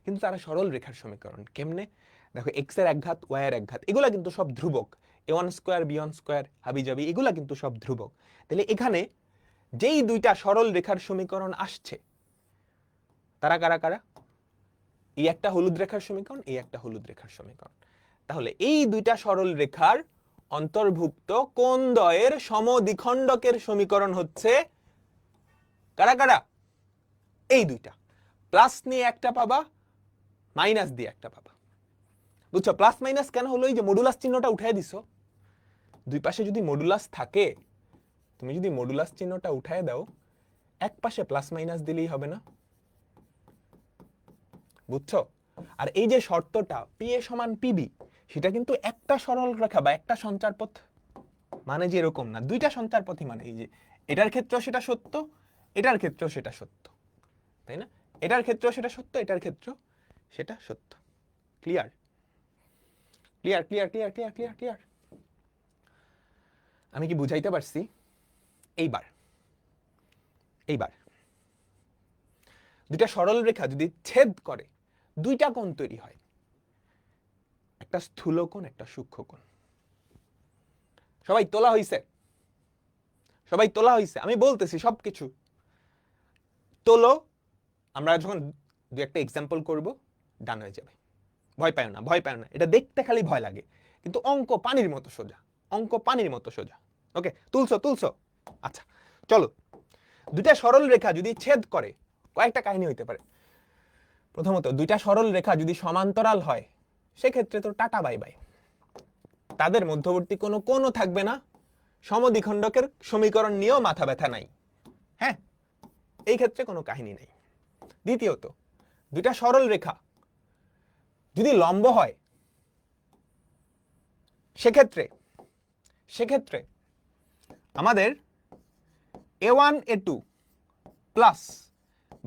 কিন্তু তারা সরল রেখার সমীকরণ। কেমনে? দেখো এক্স এর একঘাত, ওয়াই এর একঘাত, এগুলা কিন্তু সব ধ্রুবক। a1 স্কোয়ার b1 স্কোয়ার হাবিজাবি এগুলা কিন্তু সব ধ্রুবক। তাহলে এখানে যেই দুইটা সরল রেখার সমীকরণ আসছে তারা কারা কারা? এই একটা হলুদ রেখার সমীকরণ, এই একটা হলুদ রেখার সমীকরণ। তাহলে এই দুইটা সরল রেখার অন্তর্ভুক্ত কোণদ্বয়ের সমদ্বিখণ্ডকের সমীকরণ হচ্ছে কারা কারা? এই দুইটা। প্লাস নিয়ে একটা পাবা, মাইনাস দিয়ে একটা পাবা। বুঝছো প্লাস মাইনাস কেন হলো? এই যে মডুলাস চিহ্নটা উঠাই দিছো। দুই পাশে যদি মডুলাস থাকে, তুমি যদি মডুলাস চিহ্নটা উঠায় দাও, এক পাশে প্লাস মাইনাস দিলেই হবে না? বুঝছো? আর এই যে শর্তটা পি এ সমান পিবি, সেটা কিন্তু একটা সরল রেখা বা একটা সঞ্চারপথ মানে যে এরকম না, দুইটা সঞ্চারপথই মানে এই যে এটার ক্ষেত্রেও সেটা সত্য, এটার ক্ষেত্রেও সেটা সত্য, তাই না? এটার ক্ষেত্রেও সেটা সত্য, এটার ক্ষেত্রেও সেটা সত্য। ক্লিয়ার? ক্লিয়ার। আমি কি বুঝাইতে পারছি? এইবার দুইটা সরল রেখা যদি ছেদ করে দুইটা কোণ তৈরি হয়, একটা স্থূল কোণ, একটা সূক্ষ্ম কোণ। সবাই তোলা হইছে? আমি বলতেছি সবকিছু তোলো। আমরা যখন দু একটা এক্সাম্পল করব ডান হয়ে যাবে। ভয় পায় না। এটা দেখতে খালি ভয় লাগে, কিন্তু অঙ্ক পানির মতো সোজা। ওকে, তুলছো? আচ্ছা চলো, দুইটা সরল রেখা যদি ছেদ করে কয়েকটা কাহিনী হইতে পারে। প্রথমত, দুইটা সরল রেখা যদি সমান্তরাল হয় সেক্ষেত্রে তো টাটা বাই বাই, তাদের মধ্যবর্তী কোনো কোণও থাকবে না, সমদ্বিখণ্ডকের সমীকরণ নিয়েও মাথা ব্যথা নাই। হ্যাঁ, এই ক্ষেত্রে কোনো কাহিনী নেই। দ্বিতীয়ত, দুইটা সরল রেখা যদি লম্ব হয় সেক্ষেত্রে আমাদের a1 a2 plus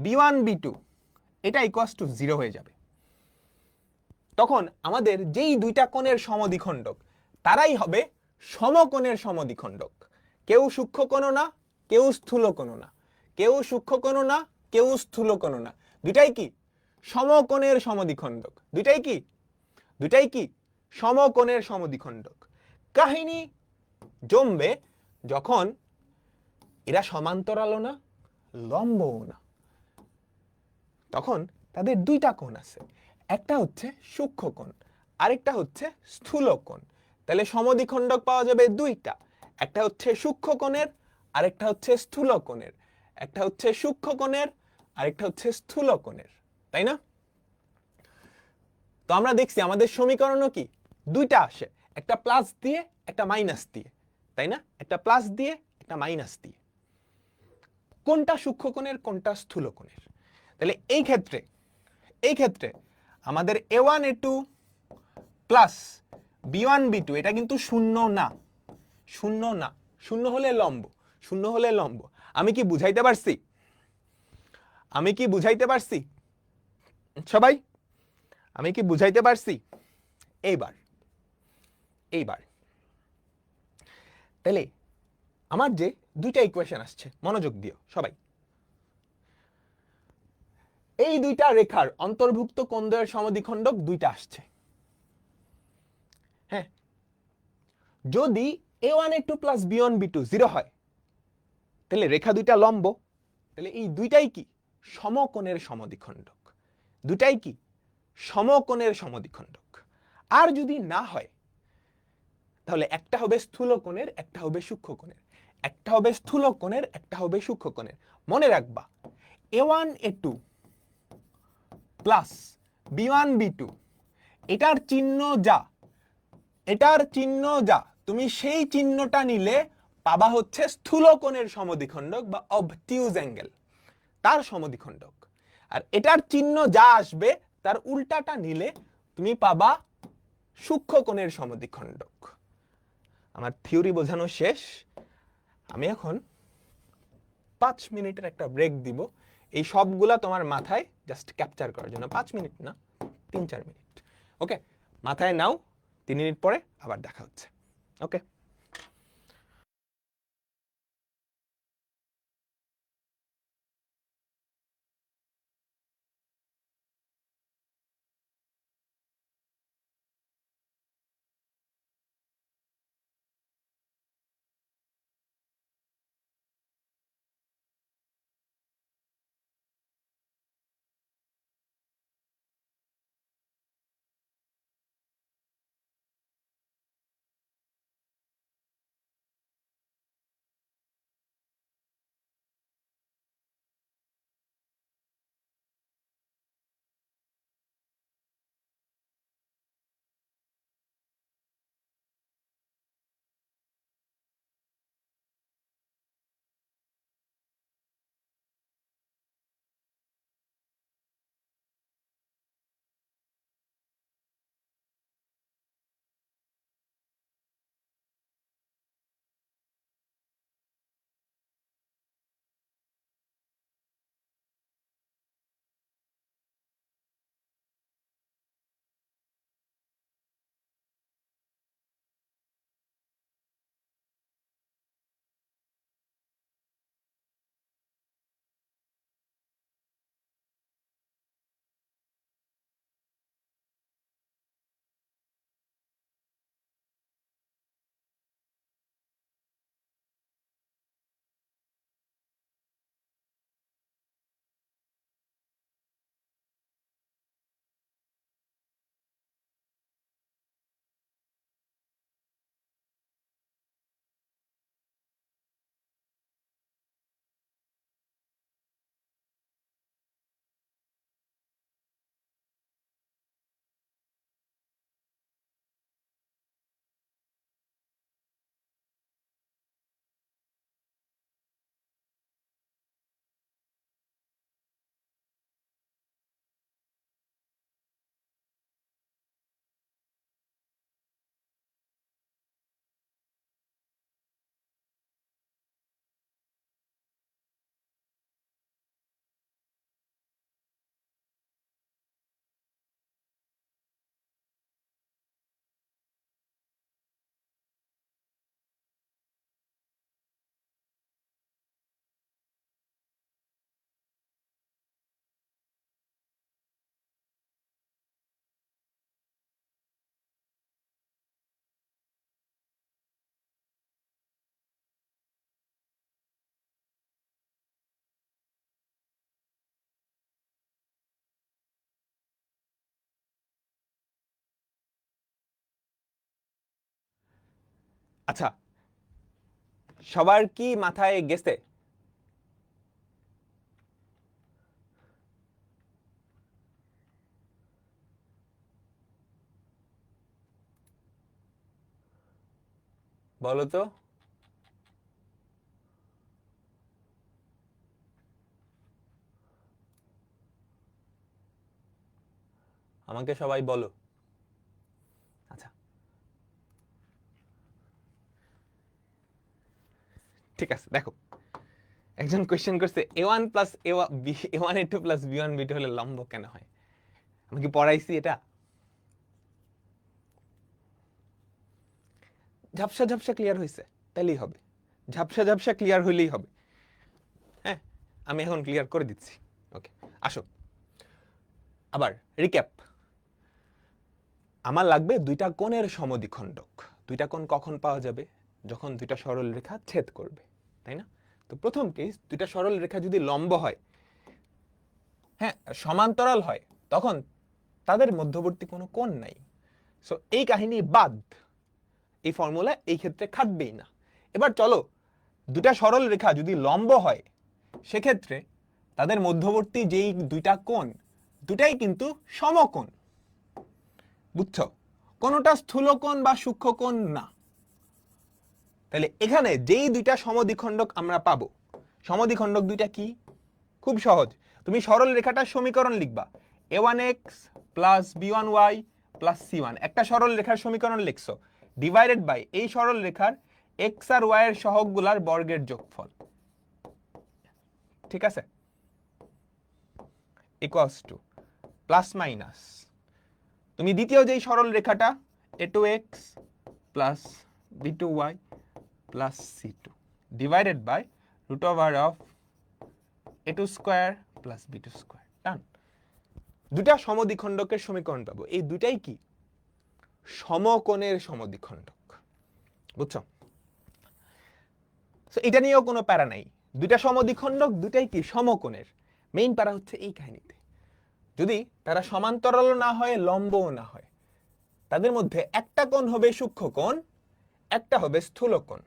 b1 b2 এটা ইকুয়ালস টু 0 হয়ে যাবে। তখন আমাদের যেই দুইটা কোণের সমদ্বিখণ্ডক তারাই হবে সমকোণের সমদ্বিখণ্ডক। কেউ সূক্ষ্ম কোণ না, কেউ স্থূল কোণ না, কেউ সূক্ষ্ম কোণ না, কেউ স্থূল কোণ না, দুইটাই কি সমকোণের সমদ্বিখণ্ডক। দুইটাই কি সমকোণের সমদ্বিখণ্ডক। কাহিনী জমবে যখন এরা সমান্তরালও না, লম্বও না, তখন তাদের দুইটা কোণ আছে, একটা হচ্ছে সূক্ষ্ম কোণ, আরেকটা হচ্ছে স্থূল কোণ। তাহলে সমদ্বিখণ্ডক পাওয়া যাবে দুইটা, একটা হচ্ছে সূক্ষ্ম কোণের, আরেকটা হচ্ছে স্থূল কোণের। একটা হচ্ছে সূক্ষ্ম কোণের, আরেকটা হচ্ছে স্থূল কোণের, তাই না? তো আমরা দেখছি আমাদের সমীকরণও কি দুইটা আসে, একটা প্লাস দিয়ে একটা মাইনাস দিয়ে, তাই না? একটা প্লাস দিয়ে একটা মাইনাস দিয়ে। কোনটা সূক্ষ্ম কোণের কোনটা স্থূল কোণের? তাহলে এই ক্ষেত্রে আমাদের a1 a2 plus b1 b2 এটা কিন্তু শূন্য না, শূন্য না। শূন্য হলে লম্ব, শূন্য হলে লম্ব। আমি কি বুঝাইতে পারছি? আমি কি বুঝাইতে পারছি সবাই? আমি কি বুঝাইতে পারছি? এইবার এইবার তাহলে আমার যে দুইটা ইকুয়েশন আসছে, মনোযোগ দিও সবাই। এই দুইটা রেখার অন্তর্ভুক্ত কোণদ্বয়ের সমদ্বিখণ্ডক দুইটা আসছে। হ্যাঁ, যদি a1 a2 plus b1 b2 0 হয়, তাহলে রেখা দুইটা লম্ব, তাহলে এই দুইটাই কি সমকোণের সমদ্বিখণ্ডক, দুটাই কি সমকোণের সমদ্বিখণ্ডক। আর যদি না হয়, তাহলে একটা হবে স্থূল কোণের, একটা হবে সূক্ষ্ম কোণের, একটা হবে স্থূল কোণের, একটা হবে সূক্ষ্ম কোণের। মনে রাখবা a1 a2 plus b1 b2 এটার চিহ্ন যা, এটার চিহ্ন যা, তুমি সেই চিহ্নটা নিলে পাবা হচ্ছে স্থূল কোণের সমদ্বিখণ্ডক বা অবটিউজ অ্যাঙ্গেল, তার সমদ্বিখণ্ডক। আর এটার চিহ্ন যা আসবে তার উল্টাটা নিলে তুমি পাবা সূক্ষ্ম কোণের সমদ্বিখণ্ডক। আমার থিওরি বোঝানো শেষ। আমি এখন 5 মিনিটের একটা ব্রেক দিব, এই সবগুলা তোমার মাথায় জাস্ট ক্যাপচার করার জন্য। 5 মিনিট না, 3-4 মিনিট। ওকে, মাথায় নাও। 3 মিনিট পরে আবার দেখা হচ্ছে। ওকে। আচ্ছা, সবার কি মাথায় গেছে? বলো তো। আমাকে সবাই বলো। আচ্ছা, ঠিক আছে, দেখো একজন কোয়েশ্চেন করছে a1 plus a1 a2 plus b1 b2 হলে লম্ব কেন হয়? আমি কি পড়াইছি এটা? ঝাপসা ঝাপসা ক্লিয়ার হয়েছে, তাইলেই হবে। ঝাপসা ঝাপসা ক্লিয়ার হইলেই হবে। হ্যাঁ, আমি এখন ক্লিয়ার করে দিচ্ছি। ওকে, আসো আবার রিক্যাপ। আমার লাগবে দুইটা কোণের সমদ্বিখণ্ডক। দুইটা কোণ কখন পাওয়া যাবে? যখন দুইটা সরল রেখা ছেদ করবে, তাই না? তো প্রথম কেস, দুইটা সরল রেখা যদি লম্ব হয়, হ্যাঁ সমান্তরাল হয়, তখন তাদের মধ্যবর্তী কোনো কোণ নাই। সো এই কাহিনী বাদ, এই ফর্মুলা এই ক্ষেত্রে খাটবেই না। এবার চলো, দুটা সরল রেখা যদি লম্ব হয়, সেক্ষেত্রে তাদের মধ্যবর্তী যেই দুইটা কোণ, দুটাই কিন্তু সমকোণ। বুঝছো? কোনটা স্থূলকোণ বা সূক্ষ্মকোণ না। তাহলে এখানে যেই দুইটা সমদ্বিখণ্ডক আমরা পাবো, সমদ্বিখণ্ডক দুইটা কি? খুব সহজ। তুমি সরল রেখাটার সমীকরণ লিখবা a1x plus b1y plus c1, একটা সরল রেখার সমীকরণ লিখছো, ডিভাইডেড বাই এই সরল রেখার x আর y এর সহগগুলার বর্গের যোগফল। ঠিক আছে? ইকুয়ালস টু প্লাস মাইনাস, তুমি দ্বিতীয় যেই সরল রেখাটা a2x plus b2y plus c2 divided by root over of a2 square plus b2 square. Done. দুটা সমদ্বিখণ্ডকের সমীকরণ পাবো, এই দুটাই কি? সমকোণের সমদ্বিখণ্ডক। বুঝছো? সো এটা নিয়েও কোনো প্যারা নাই। দুইটা সমদ্বিখণ্ডক দুটাই কি? সমকোণের। মেইন প্যারা হচ্ছে এই কাহিনীতে, যদি তারা সমান্তরালও না হয় লম্বও না হয়, তাদের মধ্যে একটা কোণ হবে সূক্ষ্মকোণ, একটা হবে স্থূলকোণ।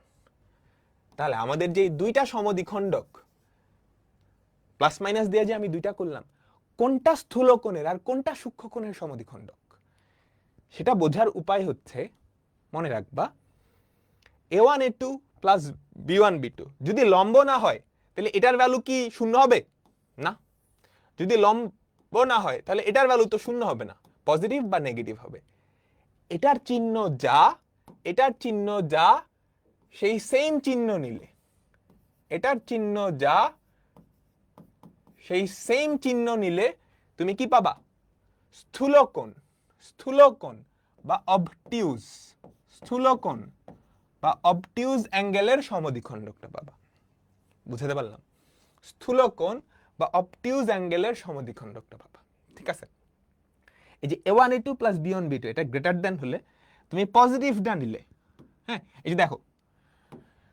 তাহলে আমাদের যে দুইটা সমদ্বিখণ্ডক, প্লাস মাইনাস দিয়ে যে আমি দুইটা করলাম, কোনটা স্থূলকোণের আর কোনটা সূক্ষ্মকোণের সমদ্বিখণ্ডক, সেটা বোঝার উপায় হচ্ছে, মনে রাখবা a1 a2 plus b1 b2 যদি লম্ব না হয়, তাহলে এটার ভ্যালু কি শূন্য হবে? না। যদি লম্ব না হয়, তাহলে এটার ভ্যালু তো শূন্য হবে না, পজিটিভ বা নেগেটিভ হবে। এটার চিহ্ন যা, এটার চিহ্ন যা, সেই সেম চিহ্ন নিলে, এটার চিহ্ন যা, সেই সেম চিহ্ন নিলে তুমি কি পাবা? স্থূলকোণ। স্থূলকোণ বা অবটিউজ, স্থূলকোণ বা অবটিউজ অ্যাঙ্গেলের সমদ্বিখণ্ডকটা পাবা। বুঝাতে পারলাম? স্থূলকোণ বা অবটিউজ অ্যাঙ্গেলের সমদ্বিখণ্ডকটা পাবা। ঠিক আছে? এই যে a1 a2 plus b1 b2 এটা গ্রেটার দ্যান হলে তুমি পজিটিভটা নিলে, হ্যাঁ এই যে দেখো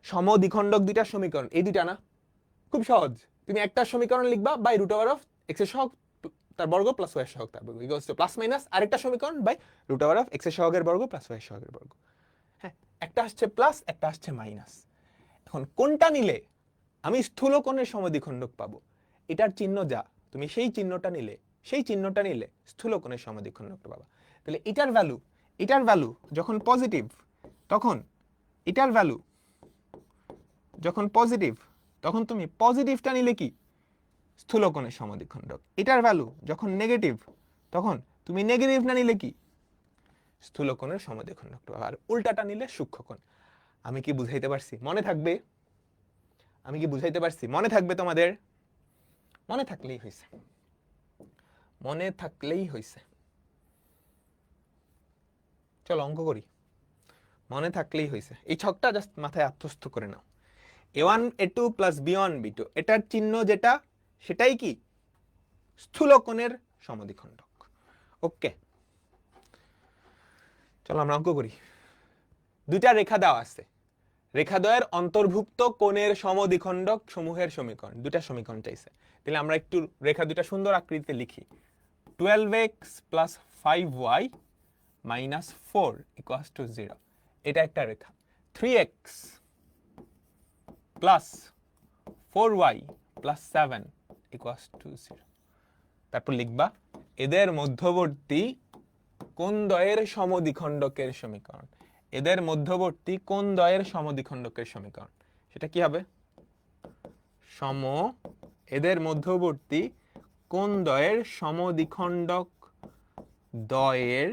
সমদ্বিখণ্ডক দুইটা সমীকরণ, এই দুইটা না, খুব সহজ। তুমি একটা সমীকরণ লিখবা by root over of X এর সহগ তার বর্গ প্লাস ওয়াই এর সহগ তার বর্গ ইকুয়ালস টু প্লাস মাইনাস আরেকটা সমীকরণ by root over of X এর সহগের বর্গ প্লাস ওয়াই এর সহগের বর্গ। হ্যাঁ, একটা আসছে প্লাস, একটা আসছে মাইনাস। এখন কোনটা নিলে আমি স্থূলকোণের সমদ্বিখণ্ডক পাবো? এটার চিহ্ন যা, তুমি সেই চিহ্নটা নিলে, সেই চিহ্নটা নিলে স্থূলকোণের সমদ্বিখণ্ডকটা পাবা। তাহলে এটার ভ্যালু যখন পজিটিভ, তখন এটার ভ্যালু যখন পজিটিভ, তখন তুমি পজিটিভটা নিলে কি? স্থূলকোণের সমদ্বিখণ্ডক। এটার ভ্যালু যখন নেগেটিভ, তখন তুমি নেগেটিভ না নিলে কি? স্থূলকোণের সমদ্বিখণ্ডক। আর উল্টাটা নিলে সূক্ষ্মকোণ। আমি কি বুঝাইতে পারছি? মনে থাকবে? আমি কি বুঝাইতে পারছি? মনে থাকবে তোমাদের? মনে থাকলেই হয়েছে, মনে থাকলেই হয়েছে। চলো অঙ্ক করি। মনে থাকলেই হয়েছে। এই ছকটা জাস্ট মাথায় আত্মস্থ করে নাও। a1 a2 plus b1 b2 এটার চিহ্ন যেটা, সেটাই কি? স্থূলকোণের সমদ্বিখণ্ডক। ওকে, চলো আমরা অঙ্ক করি। দুইটা রেখা দেওয়া আছে, রেখাদ্বয়ের অন্তর্ভুক্ত কোণের সমদ্বিখণ্ডক সমূহের সমীকরণ, দুটা সমীকরণ চাইছে। তাহলে আমরা একটু রেখা দুটা সুন্দর আকৃতিতে লিখি। 12x plus 5y minus 4 equals to 0, এটা একটা রেখা। 3x plus 4y plus 7 equals to 0। তারপর লিখবা এদের মধ্যবর্তী কোন দ্বয়ের সমদ্বিখণ্ডকের সমীকরণ। এদের মধ্যবর্তী কোন দ্বয়ের সমদ্বিখণ্ডকের সমীকরণ, সেটা কি হবে? এদের মধ্যবর্তী কোন দ্বয়ের সমদ্বিখণ্ডক দ্বয়ের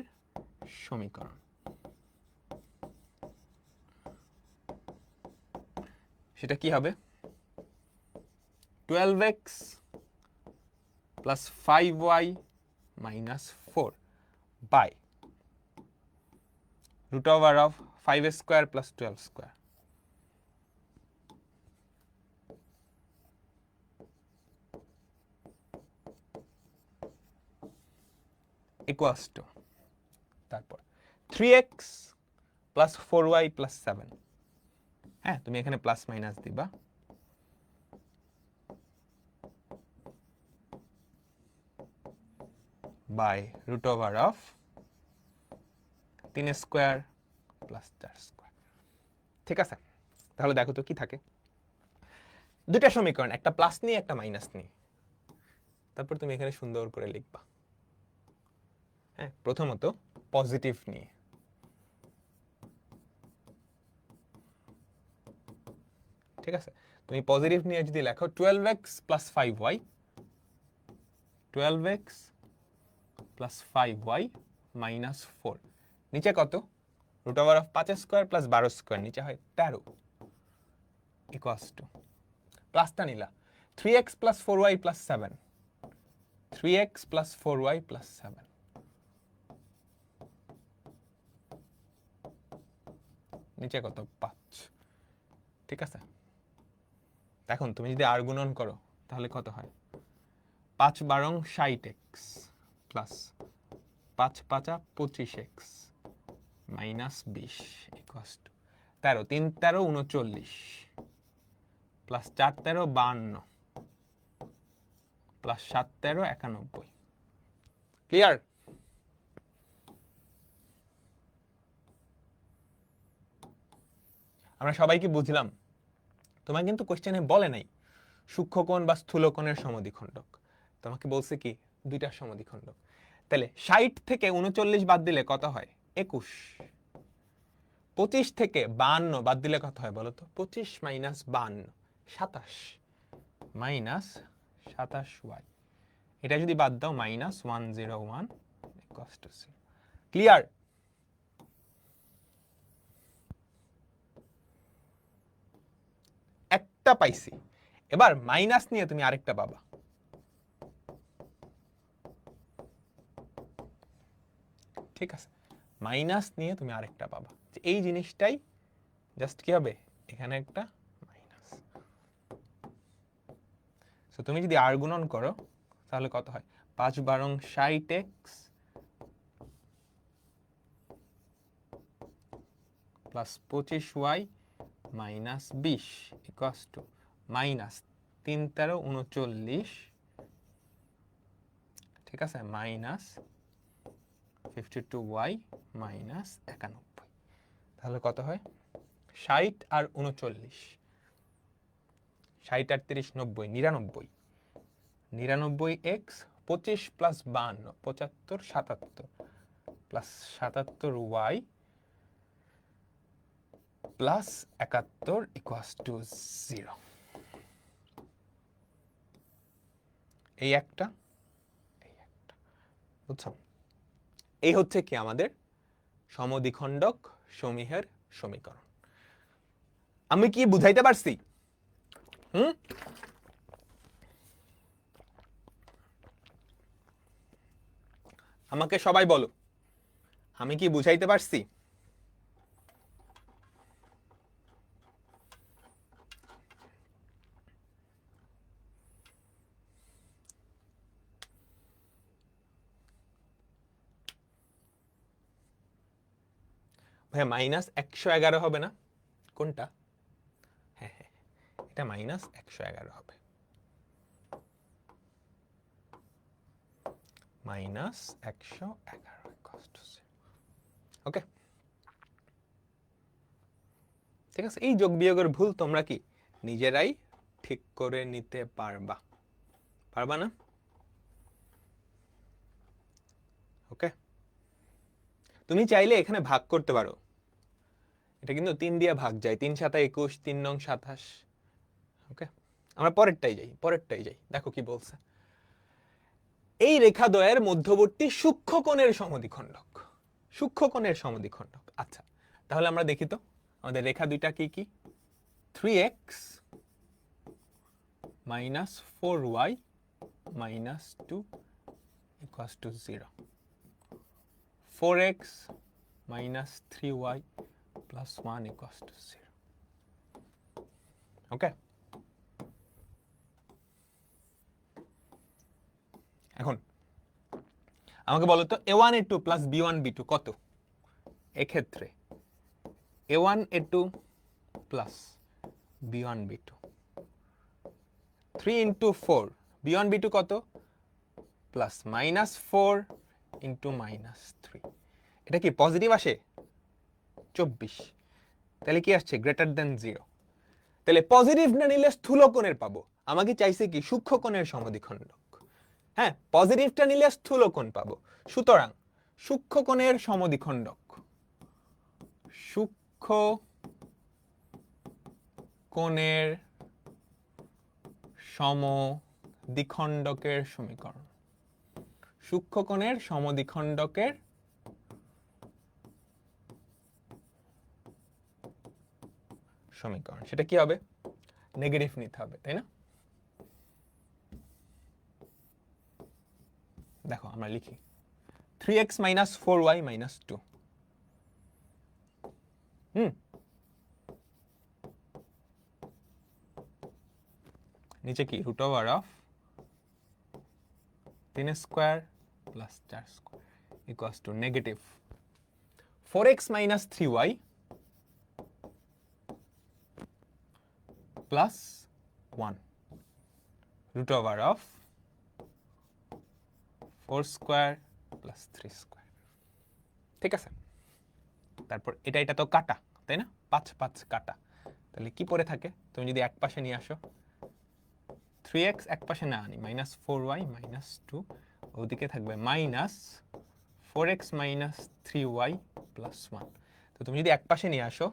সমীকরণ, সেটা কি হবে? 12x plus 5y minus 4 by root over of 5 square plus 12 square equals to তারপর 3x plus 4y plus 7। হ্যাঁ, তুমি এখানে প্লাস মাইনাস দিবা, by root over of 3 square plus 4 square. ঠিক আছে, তাহলে দেখো তো কি থাকে। দুইটা সমীকরণ, একটা প্লাস নিয়ে একটা মাইনাস নিয়ে। তারপর তুমি এখানে সুন্দর করে লিখবা। হ্যাঁ, প্রথমত পজিটিভ নিয়ে। ঠিক আছে, তুমি পজিটিভ নিয়ে যদি লেখো 12x plus 5y, 12x plus 5y minus 4, নিচে কত? Root over of 5 square plus 12 square, নিচে হয় 13 ইকুয়ালস টু, প্লাসটা নিলা 3x plus 4y plus 7, 3x plus 4y plus 7, নিচে কত? 5। ঠিক আছে, এখন তুমি যদি আর গুণন করো তাহলে কত হয়? 5 বারং 60x plus 5 5 25x minus 20 equals to 13, 3 13 39 plus 4 13 52 plus 7 13 91। Clear? আমরা সবাই কি বুঝলাম? তোমার কিন্তু কোশ্চেনে বলে নাই সূক্ষ্মকোণ বা স্থূলকোণের সমদ্বিখণ্ডক, তোমাকে বলছে কি দুইটা সমদ্বিখণ্ডক। তাহলে 60 থেকে 39 বাদ দিলে কত হয়? 21। 25 থেকে 52 বাদ দিলে কত হয় বলো তো? 25 মাইনাস 52 27 মাইনাস 27y। এটা যদি বাদ দাও মাইনাস 101 ইকুয়ালস টু 0। ক্লিয়ার? একটা পাইছি, এবার মাইনাস নিয়ে তুমি আরেকটা পাবা। ঠিক আছে, মাইনাস নিয়ে তুমি আরেকটা পাবা। এই জিনিসটাই জাস্ট কি হবে? এখানে একটা মাইনাস। সো তুমি যদি আর গুণন করো তাহলে কত হয়? 5 বারং 60x plus 25y minus 20 equals to minus 3 13 39, ঠিক আছে, মাইনাস 52y মাইনাস 91। তাহলে কত হয়? 60 আর 39, 60 আর 30 90, 99, 99x 25 plus 52 75 77 plus 77y plus 71 equals to 0। এই একটা, বুঝছো? এই হচ্ছে কি আমাদের সমদ্বিখণ্ডক সমূহের সমীকরণ। আমি কি বুঝাইতে পারছি? আমাকে সবাই বলো, আমি কি বুঝাইতে পারছি? ভাইয়া মাইনাস 111 হবে না? কোনটা? হ্যাঁ হ্যাঁ, এটা মাইনাস 111 হবে। মাইনাস 111 ওকে। ঠিক আছে, এই যোগ বিয়োগের ভুল তোমরা কি নিজেরাই ঠিক করে নিতে পারবা, পারবা না? ওকে, তুমি চাইলে এখানে ভাগ করতে পারো, এটা কিন্তু 3 দিয়ে ভাগ যায়, 3 7 21, 3 9 27। ওকে, আমরা পরেরটাই যাই, দেখো কি বলছে। এই রেখাদ্বয়ের মধ্যবর্তী সূক্ষ্মকোণের সমদ্বিখণ্ডক, সূক্ষ্মকোণের সমদ্বিখণ্ডক। আচ্ছা, তাহলে আমরা দেখি তো আমাদের রেখা দুইটা কি কি। 3x minus 4y minus 2 equals to 0, 4x minus 3y plus 1 equals to 0. ওকে, এখন আমাকে বলো তো a1 a2 plus b1 b2 কত? এক্ষেত্রে a1 a2 plus b1 b2, 3 into 4, b1 b2 কত? প্লাস মাইনাস 4 ইন্টু মাইনাস 3, এটা কি পজিটিভ আসে? 24, তাহলে কি আসছে? Greater than 0। তাহলে পজিটিভ না নিলে স্থূলকোণের পাবো, আমাকে চাইছে কি সূক্ষ্মকোণের সমদ্বিখণ্ডক। হ্যাঁ, পজিটিভটা নিলে স্থূলকোণ পাবো, সুতরাং সূক্ষ্মকোণের সমদ্বিখণ্ডক, সূক্ষ্মকোণের সমদ্বিখণ্ডকের সমীকরণ, সূক্ষ্মকোণের সমদ্বিখণ্ডকের সমীকরণ, সেটা কি হবে? নেগেটিভ নিতে হবে, তাই না? দেখো আমরা লিখি 3x minus 4y minus 2, নিচে কি root over of 3 square plus 4 square equals to negative 4x minus 3y plus 1 root over of 4 square plus 3 square. ঠিক আছে, তারপর এটা তো কাটা, তাই না? 5 5 কাটা, তাহলে কি পড়ে থাকে? তুমি যদি এক পাশে নিয়ে আসো, 3x এক পাশে না আনি, মাইনাস 4y মাইনাস 2, ওদিকে থাকবে minus 4x minus 3y plus 1। তো তুমি যদি এক পাশে নিয়ে আসো,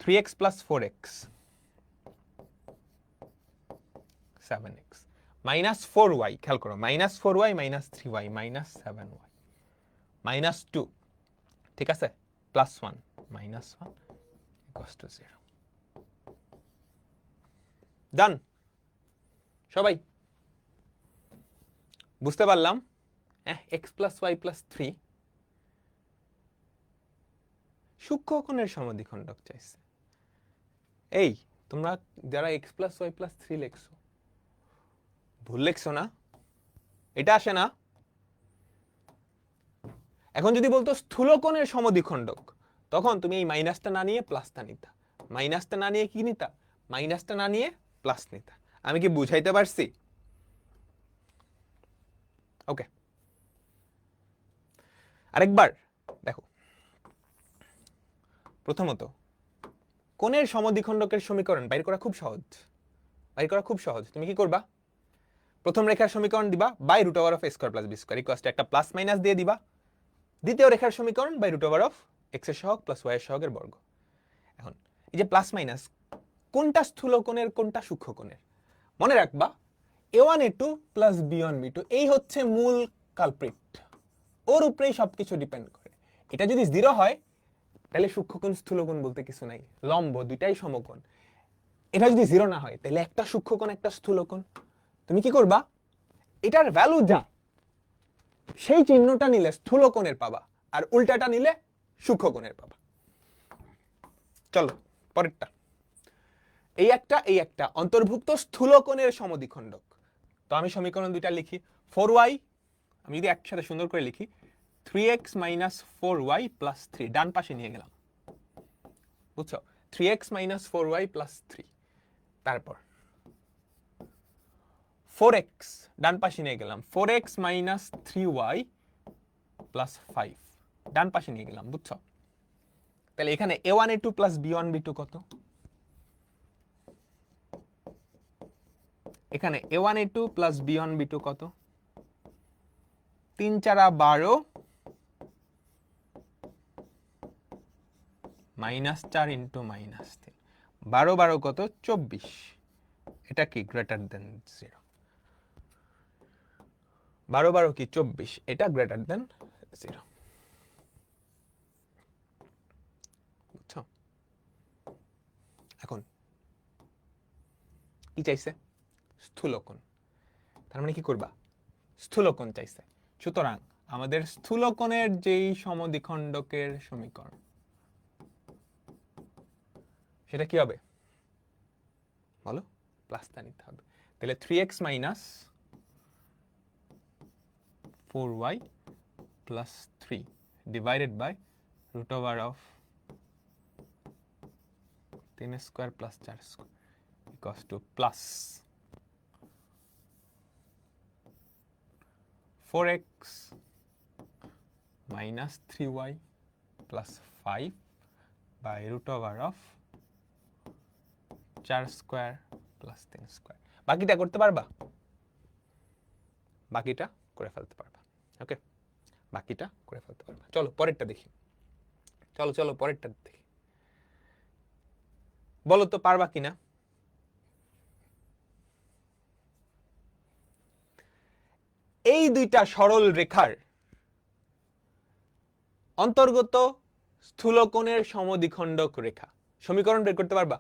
3x plus 4x 7x minus 4y, খেয়াল করো, minus 4y minus 3y minus 7y minus 2, ঠিক আছে, প্লাস 1 মাইনাস 1 ইকুয়ালস টু 0। ডান, সবাই বুঝতে পারলাম? x প্লাস ওয়াই প্লাস 3 সূক্ষ্মকোণের সমদ্বিখণ্ডক চাইছে। এই তোমরা যারা x প্লাস ওয়াই প্লাস 3 লিখছো, ভুল লিখছো না? এটা আসে না? এখন যদি বলতো স্থূলকোণের সমদ্বিখণ্ডক, তখন তুমি এই মাইনাসটা না নিয়ে প্লাসটা নিতা, মাইনাসটা না নিয়ে কি নিতা? মাইনাসটা না নিয়ে প্লাস নিতা। আমি কি বুঝাইতে পারছি? ওকে, আরেকবার দেখো। প্রথমত কোণের সমদ্বিখণ্ডকের সমীকরণ বাইর করা খুব সহজ। তুমি কি করবা? প্রথম রেখার সমীকরণ দিবা by root over of a square plus b square equals to একটা প্লাস মাইনাস দিয়ে দিবা। দ্বিতীয় রেখার সমীকরণ by root over of x এর সহগ প্লাস y এর সহগের বর্গ। এখন এই যে প্লাস মাইনাস, কোনটা স্থূলকোণের কোনটা সূক্ষ্মকোণের মনে রাখবা। a1 a2 plus b1 b2 এই হচ্ছে মূল কালপ্রিট, ওর উপরেই সবকিছু ডিপেন্ড করে। এটা যদি 0 হয় তাহলে সূক্ষ্মকোণ স্থূলকোণ বলতে কিছু নাই, লম্ব দুইটাই সমকোণ। এটা যদি 0 না হয় তাহলে একটা সূক্ষ্মকোণ একটা স্থূলকোণ। তুমি কি করবা? এটার ভ্যালু যা, সেই চিহ্নটা নিলে স্থূলকোণের পাবা, আর উল্টাটা নিলে সূক্ষ্মকোণের পাবা। চলো পরেরটা, এই একটা অন্তর্ভুক্ত স্থূলকোণের সমদ্বিখণ্ডক। তো আমি সমীকরণ দুইটা লিখি। 4y, আমি যদি একসাথে সুন্দর করে লিখি, 3x মাইনাস 4y প্লাস 3 ডান পাশে নিয়ে গেলাম, বুঝছো? 3x মাইনাস 4y প্লাস 3, তারপর 4x ডান পাশে নিয়ে গেলাম, 4x মাইনাস 3y প্লাস 5 ডান পাশে নিয়ে গেলাম, বুঝছো? তাহলে এখানে a1 a2 plus b1 b2 কত? এখানে a1 a2 plus b1 b2 কত? 3 4 12 -4 ইন্টু -3, 12 12 কত? 24। এটা কি গ্রেটার দেন 0? 12 12 কি 24, এটা গ্রেটার দেন 0। বুঝছো? এখন কি চাইছে? স্থূলকোণ। তার মানে কি করবা? স্থূলকোণ চাইছে। সুতরাং আমাদের স্থূলকোণের যেই সমদ্বিখণ্ডকের সমীকরণ, সেটা কি হবে বলো? প্লাসটা নিতে হবে। তাহলে 3x minus 4y plus 3 divided by root over of 3 square plus 4 square equals to plus 4x minus 3y plus 5 by root over of 4 square plus 3 square। বাকিটা করতে পারবা? বাকিটা করে ফেলতে পারবা। ওকে, বাকিটা করে ফেলতে পারবা। চলো পরেরটা দেখি। চলো পরেরটা দেখি। বলো তো পারবা কিনা? এই দুইটা সরল রেখার অন্তর্গত স্থূলকোণের সমদ্বিখণ্ডক রেখা সমীকরণ বের করতে পারবা?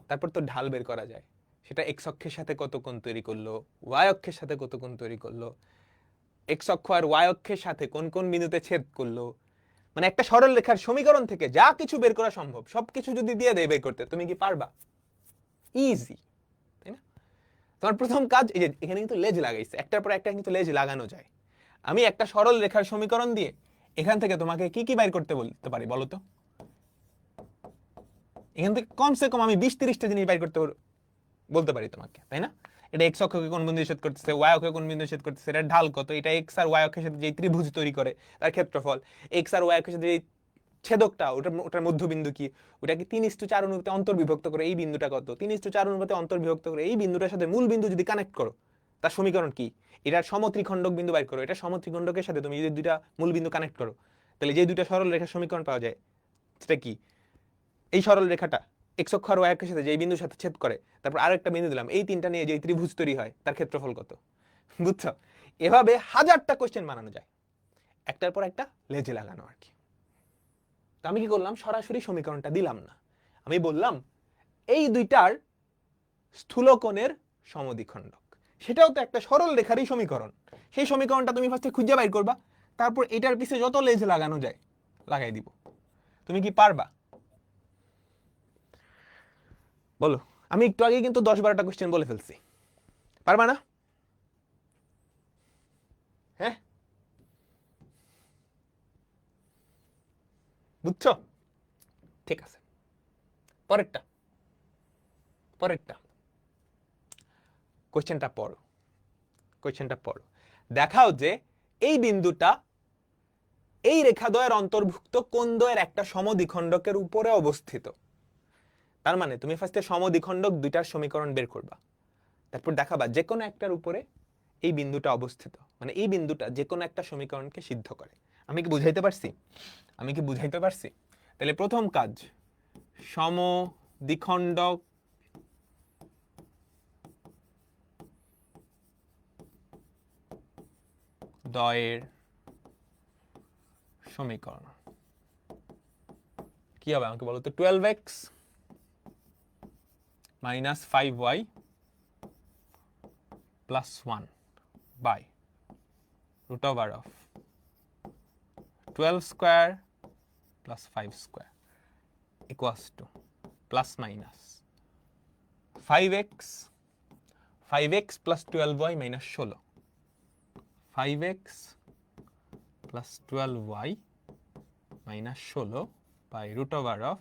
তারপর তো ঢাল বের করা যায়। সেটা এক্স অক্ষের সাথে কত কোণ তৈরি করলো, ওয়াই অক্ষের সাথে কত কোণ তৈরি করলো, এক্স অক্ষ আর ওয়াই অক্ষের সাথে কোন কোন বিন্দুতে ছেদ করলো, মানে একটা সরল রেখার সমীকরণ থেকে যা কিছু বের করা সম্ভব সবকিছু যদি দিয়ে দেয় বের করতে, তুমি কি পারবা? ইজি, তাই না? তোমার প্রথম কাজ, এই যে এখানে কিন্তু লেজ লাগাইছে, একটার পর একটা কিন্তু লেজ লাগানো যায়। আমি একটা সরল রেখার সমীকরণ দিয়ে এখান থেকে তোমাকে কি কি বাইর করতে বলতে পারি বলো তো? এখান থেকে কমসে কম আমি 20-30টা জিনিস বাইর করতে বলতে পারি তোমাকে, তাই না? এটা এক্স অক্ষকে কোন বিন্দু ছেদ করতেছে, ওয়াই অক্ষকে কোন বিন্দু ছেদ করতেছে, এটা ঢাল কত, এটা এক্স আর ওয়াই অক্ষের সাথে যে ত্রিভুজ তৈরি করে তার ক্ষেত্রফল, এক্স আর ওয়াই অক্ষের সাথে যে ছেদকটা ওটার মধ্যবিন্দু কি, ওটাকে 3:4 অনুপাতে অন্তর্বিভক্ত করে এই বিন্দুটা কত, 3:4 অনুপাতে অন্তর্বিভক্ত করে এই বিন্দুটার সাথে মূল বিন্দু যদি কানেক্ট করো তার সমীকরণ কি, এটার সমত্রিখণ্ডক বিন্দু বাইর করো, এটা সমত্রিখণ্ডকের সাথে তুমি যদি দুইটা মূল বিন্দু কানেক্ট করো তাহলে যে দুইটা সরল রেখার সমীকরণ পাওয়া যায় সেটা কি? এই সরল রেখাটা এক্স অক্ষ আর ওয়াই অক্ষের সাথে যে বিন্দুর সাথে ছেদ করে, তারপর আরো একটা বিন্দু দিলাম, এই তিনটা নিয়ে যে ত্রিভুজ তৈরি হয় তার ক্ষেত্রফল কত। বুঝছো? এভাবে হাজারটা কোশ্চেন বানানো যায়, একটার পর একটা লেজে লাগানো আর কি। তো আমি কি করলাম? সরাসরি সমীকরণটা দিলাম না, আমি বললাম এই দুইটার স্থূলকোণের সমদ্বিখণ্ডক, সেটাও তো একটা সরল রেখারই সমীকরণ। সেই সমীকরণটা তুমি ফার্স্টে খুঁজে বাইর করবা, তারপর এটার পিছে যত লেজ লাগানো যায় লাগাই দিব। তুমি কি পারবা বলো? আমি একটু আগে কিন্তু 10-12টা কোশ্চেন বলে ফেলছি, পারবা না? হ্যাঁ, বুঝছো? ঠিক আছে, পরেরটা কোশ্চেনটা পড়ো। দেখাও যে এই বিন্দুটা এই রেখাদ্বয়ের অন্তর্ভুক্ত কোণদ্বয়ের একটা সমদ্বিখণ্ডকের উপরে অবস্থিত। তার মানে তুমি ফার্স্টে সমদ্বিখণ্ডক দুইটার সমীকরণ বের করবা, তারপর দেখাবা যে কোনো একটার উপরে এই বিন্দুটা অবস্থিত, মানে এই বিন্দুটা যে কোনো একটা সমীকরণকে সিদ্ধ করে। আমি কি বুঝাইতে পারছি? তাহলে প্রথম কাজ, সমদ্বিখণ্ডক দ্বয়ের সমীকরণ কি হবে আমাকে বলো তো? 12x minus 5y plus 1 by root over of 12 square plus 5 square equals to plus minus 5x plus 12y minus 16, 5x plus 12y minus 16 by root over of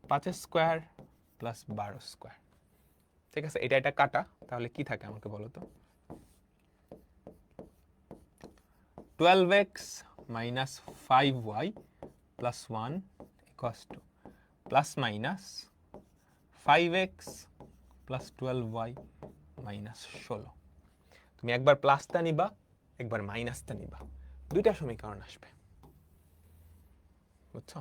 5 square plus 12 square। ঠিক আছে, এটা কাটা, তাহলে কি থাকে আমাকে বলো তো? 12x minus 5y plus 1 equals to plus minus 5x plus 12y minus 16। তুমি একবার প্লাসটা নিবা, একবার মাইনাসটা নিবা, দুইটা সমীকরণ আসবে। বুঝছো?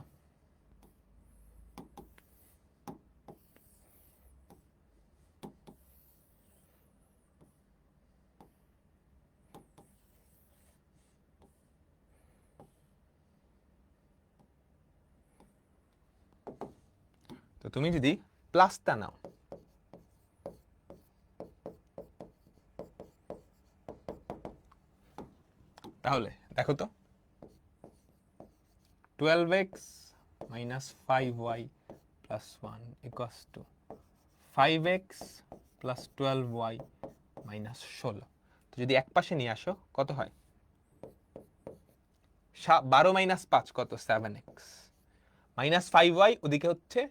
তো তুমি যদি প্লাসটা নাও, তাহলে দেখো তো 12x minus 5y plus 1 equals to 5x plus 12y minus 16। তো যদি এক পাশে নিয়ে আসো কত হয়? 12 মাইনাস 5 কত? 7x মাইনাস 5y ওদিকে হচ্ছে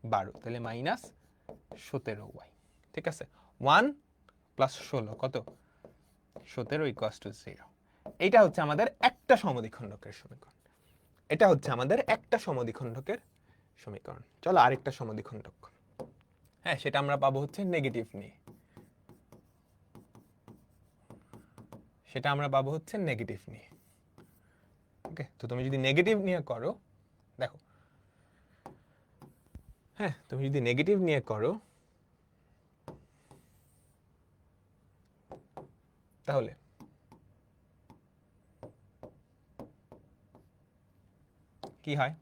12, তাহলে মাইনাস 17y। ঠিক আছে, 1 প্লাস 16 কত? 17 ইকুয়ালস টু 0। এইটা হচ্ছে আমাদের একটা সমদ্বিখণ্ডকের সমীকরণ। এটা হচ্ছে আমাদের একটা সমদ্বিখণ্ডকের সমীকরণ। চলো আরেকটা সমদ্বিখণ্ডক, হ্যাঁ সেটা আমরা পাবো হচ্ছে নেগেটিভ নিয়ে। সেটা আমরা পাবো হচ্ছে নেগেটিভ নিয়ে। ওকে, তো তুমি যদি নেগেটিভ নিয়ে করো, দেখো হ্যাঁ তুমি যদি নেগেটিভ নিয়ে করো তাহলে কি হয়?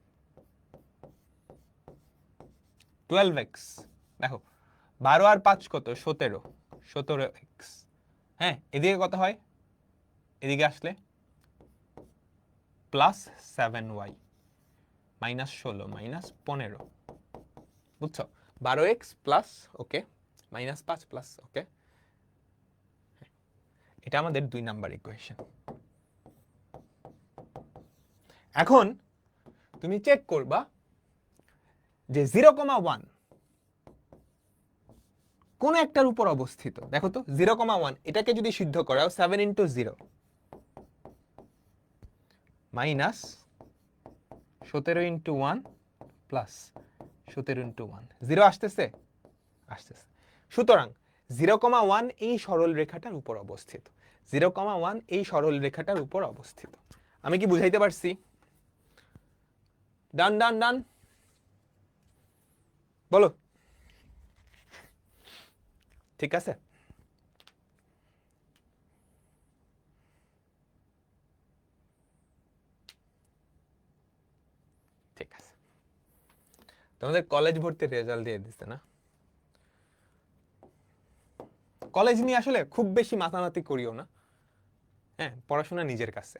12x, দেখো 12 আর 5 কত? 17, 17x। হ্যাঁ এদিকে কত হয়? এদিকে আসলে প্লাস 7y মাইনাস 16 মাইনাস 15। বুঝছো? 12x প্লাস ওকে মাইনাস 5 প্লাস ওকে, এটা আমাদের 2 নাম্বার ইকুয়েশন। এখন তুমি চেক করবা যে 0,1 কোন একটার উপর অবস্থিত। দেখো তো 0,1 এটাকে যদি সিদ্ধ করাও 7 into 0 minus 17 into 1 plus 17 into 1, 0 আসতেছে? আসতেছে। সুতরাং 0,1 এই সরল রেখাটার উপর অবস্থিত। 0,1 এই সরল রেখাটার উপর অবস্থিত। আমি কি বুঝাইতে পারছি? ডান ডান ডান বলো। ঠিক আছে, ঠিক আছে। তোমাদের কলেজ ভর্তির রেজাল্ট দিয়ে দিচ্ছে না? কলেজ নিয়ে আসলে খুব বেশি মাতামাতি করিও না। হ্যাঁ পড়াশোনা নিজের কাছে,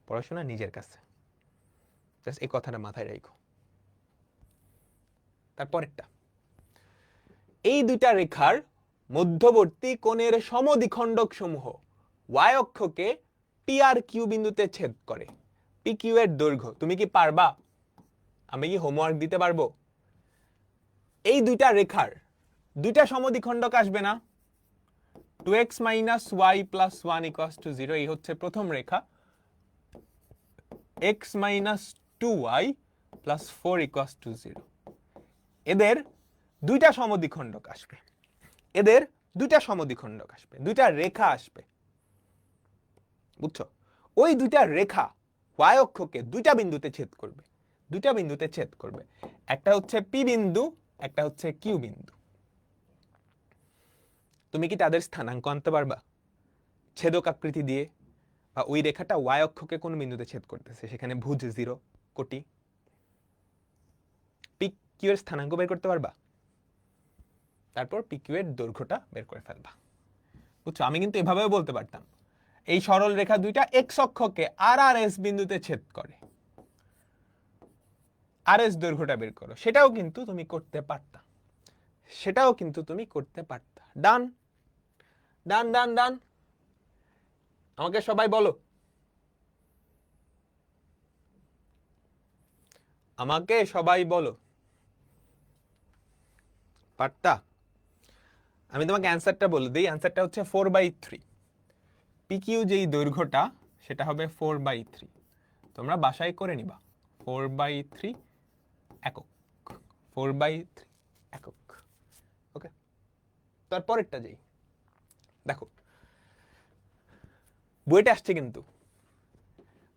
পড়াশোনা নিজের কাছে, জাস্ট এই কথাটা মাথায় রাখো। তারপরেরটা, এই দুইটা রেখার মধ্যবর্তী কোণের সমদ্বিখণ্ডক সমূহ y অক্ষকে পি আর কিউ বিন্দুতে ছেদ করে। পি কিউ এর দৈর্ঘ্য তুমি কি পারবা? আমি কি হোমওয়ার্ক দিতে পারবো? এই দুইটা রেখার দুইটা সমদ্বিখণ্ডক আসবে না? 2x minus Y plus 1 equals to 0, এই হচ্ছে প্রথম রেখা। x minus 2y plus 4 equals to 0, এদের দুইটা সমদ্বিখণ্ডক আসবে। এদের দুইটা সমদ্বিখণ্ডক আসবে, দুইটা রেখা আসবে। বুঝছো? ওই দুইটা রেখা y অক্ষকে দুইটা বিন্দুতে ছেদ করবে, দুইটা বিন্দুতে ছেদ করবে। একটা হচ্ছে পি বিন্দু, একটা হচ্ছে কিউ বিন্দু। তুমি কি তাদের স্থানাঙ্ক আনতে পারবা ছেদক আকৃতি দিয়ে? বা ওই রেখাটা y অক্ষকে কোন বিন্দুতে ছেদ করতেছে, সেখানে ভুজ 0 কোটি, পি কিউ এর স্থানাঙ্ক বের করতে পারবা? তারপর পি কিউ এর দৈর্ঘ্যটা বের করে ফেলবা। বুঝছো? আমি কিন্তু এভাবেও বলতে পারতাম, এই সরল রেখা দুইটা এক্স অক্ষকে আর আর এস বিন্দুতে ছেদ করে, আর এস দৈর্ঘ্যটা বের করো। সেটাও কিন্তু তুমি করতে পারতা, সেটাও কিন্তু তুমি করতে পারতা। ডান ডান ডান ডান, আমাকে সবাই বলো, আমাকে সবাই বলো পারতা? আমি তোমাকে অ্যান্সারটা বলে দিই। অ্যান্সারটা হচ্ছে 4/3। পি কিউ যেই দৈর্ঘ্যটা সেটা হবে 4/3, তোমরা বাসায় করে নিবা 4/3 একক, 4/3 একক। ওকে, তারপরেরটা যাই। দেখো বইটা আসছে, কিন্তু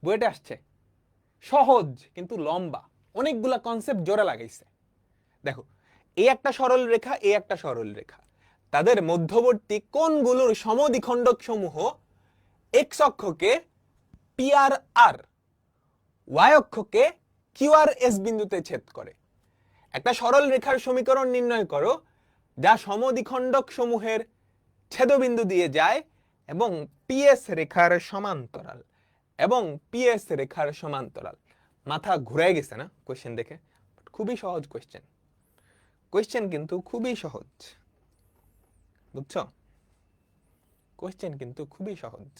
বইটা আসছে সহজ কিন্তু লম্বা, অনেকগুলা কনসেপ্ট জোড়া লাগাইছে। দেখো এই একটা সরল রেখা, এই একটা সরল রেখা, তাদের মধ্যবর্তী কোণগুলোর সমদ্বিখণ্ডক সমূহ এক্স অক্ষকে পি আর আর, ওয়াই অক্ষকে কিউ আর এস বিন্দুতে ছেদ করে। একটা সরল রেখার সমীকরণ নির্ণয় করো যা সমদ্বিখণ্ডক সমূহের ছেদবিন্দু দিয়ে যায় এবং পিএস রেখার সমান্তরাল, এবং পিএস রেখার সমান্তরাল। মাথা ঘুরে গেছে না কোশ্চেন দেখে? খুবই সহজ কোশ্চেন, কোশ্চেন কিন্তু খুবই সহজ, বুঝছো? কোশ্চেন কিন্তু খুবই সহজ।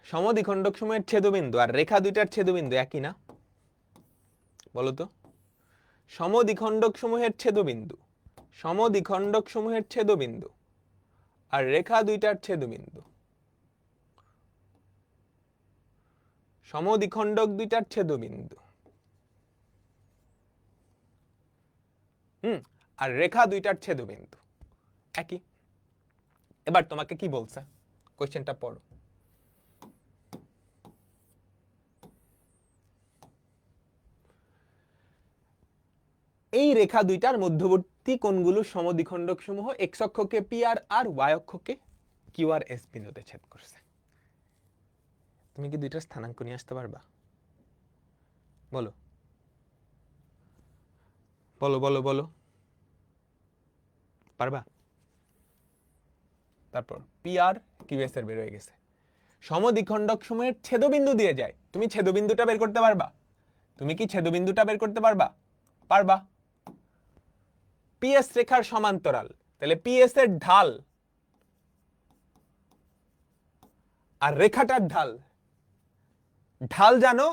সমদ্বিখণ্ডক সমূহের ছেদবিন্দু আর রেখা দুইটার ছেদবিন্দু একই না? বলো তো। সমদ্বিখণ্ডক সমূহের ছেদবিন্দু, সমদ্বিখণ্ডক সমূহের ছেদবিন্দু আর রেখা দুইটার ছেদবিন্দু, সমদ্বিখণ্ডক দুইটার ছেদবিন্দু আর রেখা দুইটার ছেদবিন্দু একই। এবার তোমাকে কি বলছে কোশ্চেনটা পড়ো। এই রেখা দুইটার মধ্যবর্তী কোণগুলো সমদ্বিখণ্ডক সমূহ এক্স অক্ষকে পি আর আর, ওয়াই অক্ষকে কিউ আর এস বিন্দুতে ছেদ করছে। তুমি কি দুইটার স্থানাঙ্ক নিয়ে আসতে পারবা? বলো বলো বলো বলো, পারবা? তারপর পি আর কিউ এস এর বের হয়ে গেছে, সমদ্বিখণ্ডক সমূহের ছেদবিন্দু দিয়ে যায়। তুমি ছেদবিন্দুটা বের করতে পারবা? তুমি কি ছেদবিন্দুটা বের করতে পারবা? পারবা। পিএস রেখার সমান্তরাল, তাহলে পিএস এর ঢাল আর রেখাটার ঢাল, ঢাল জানো,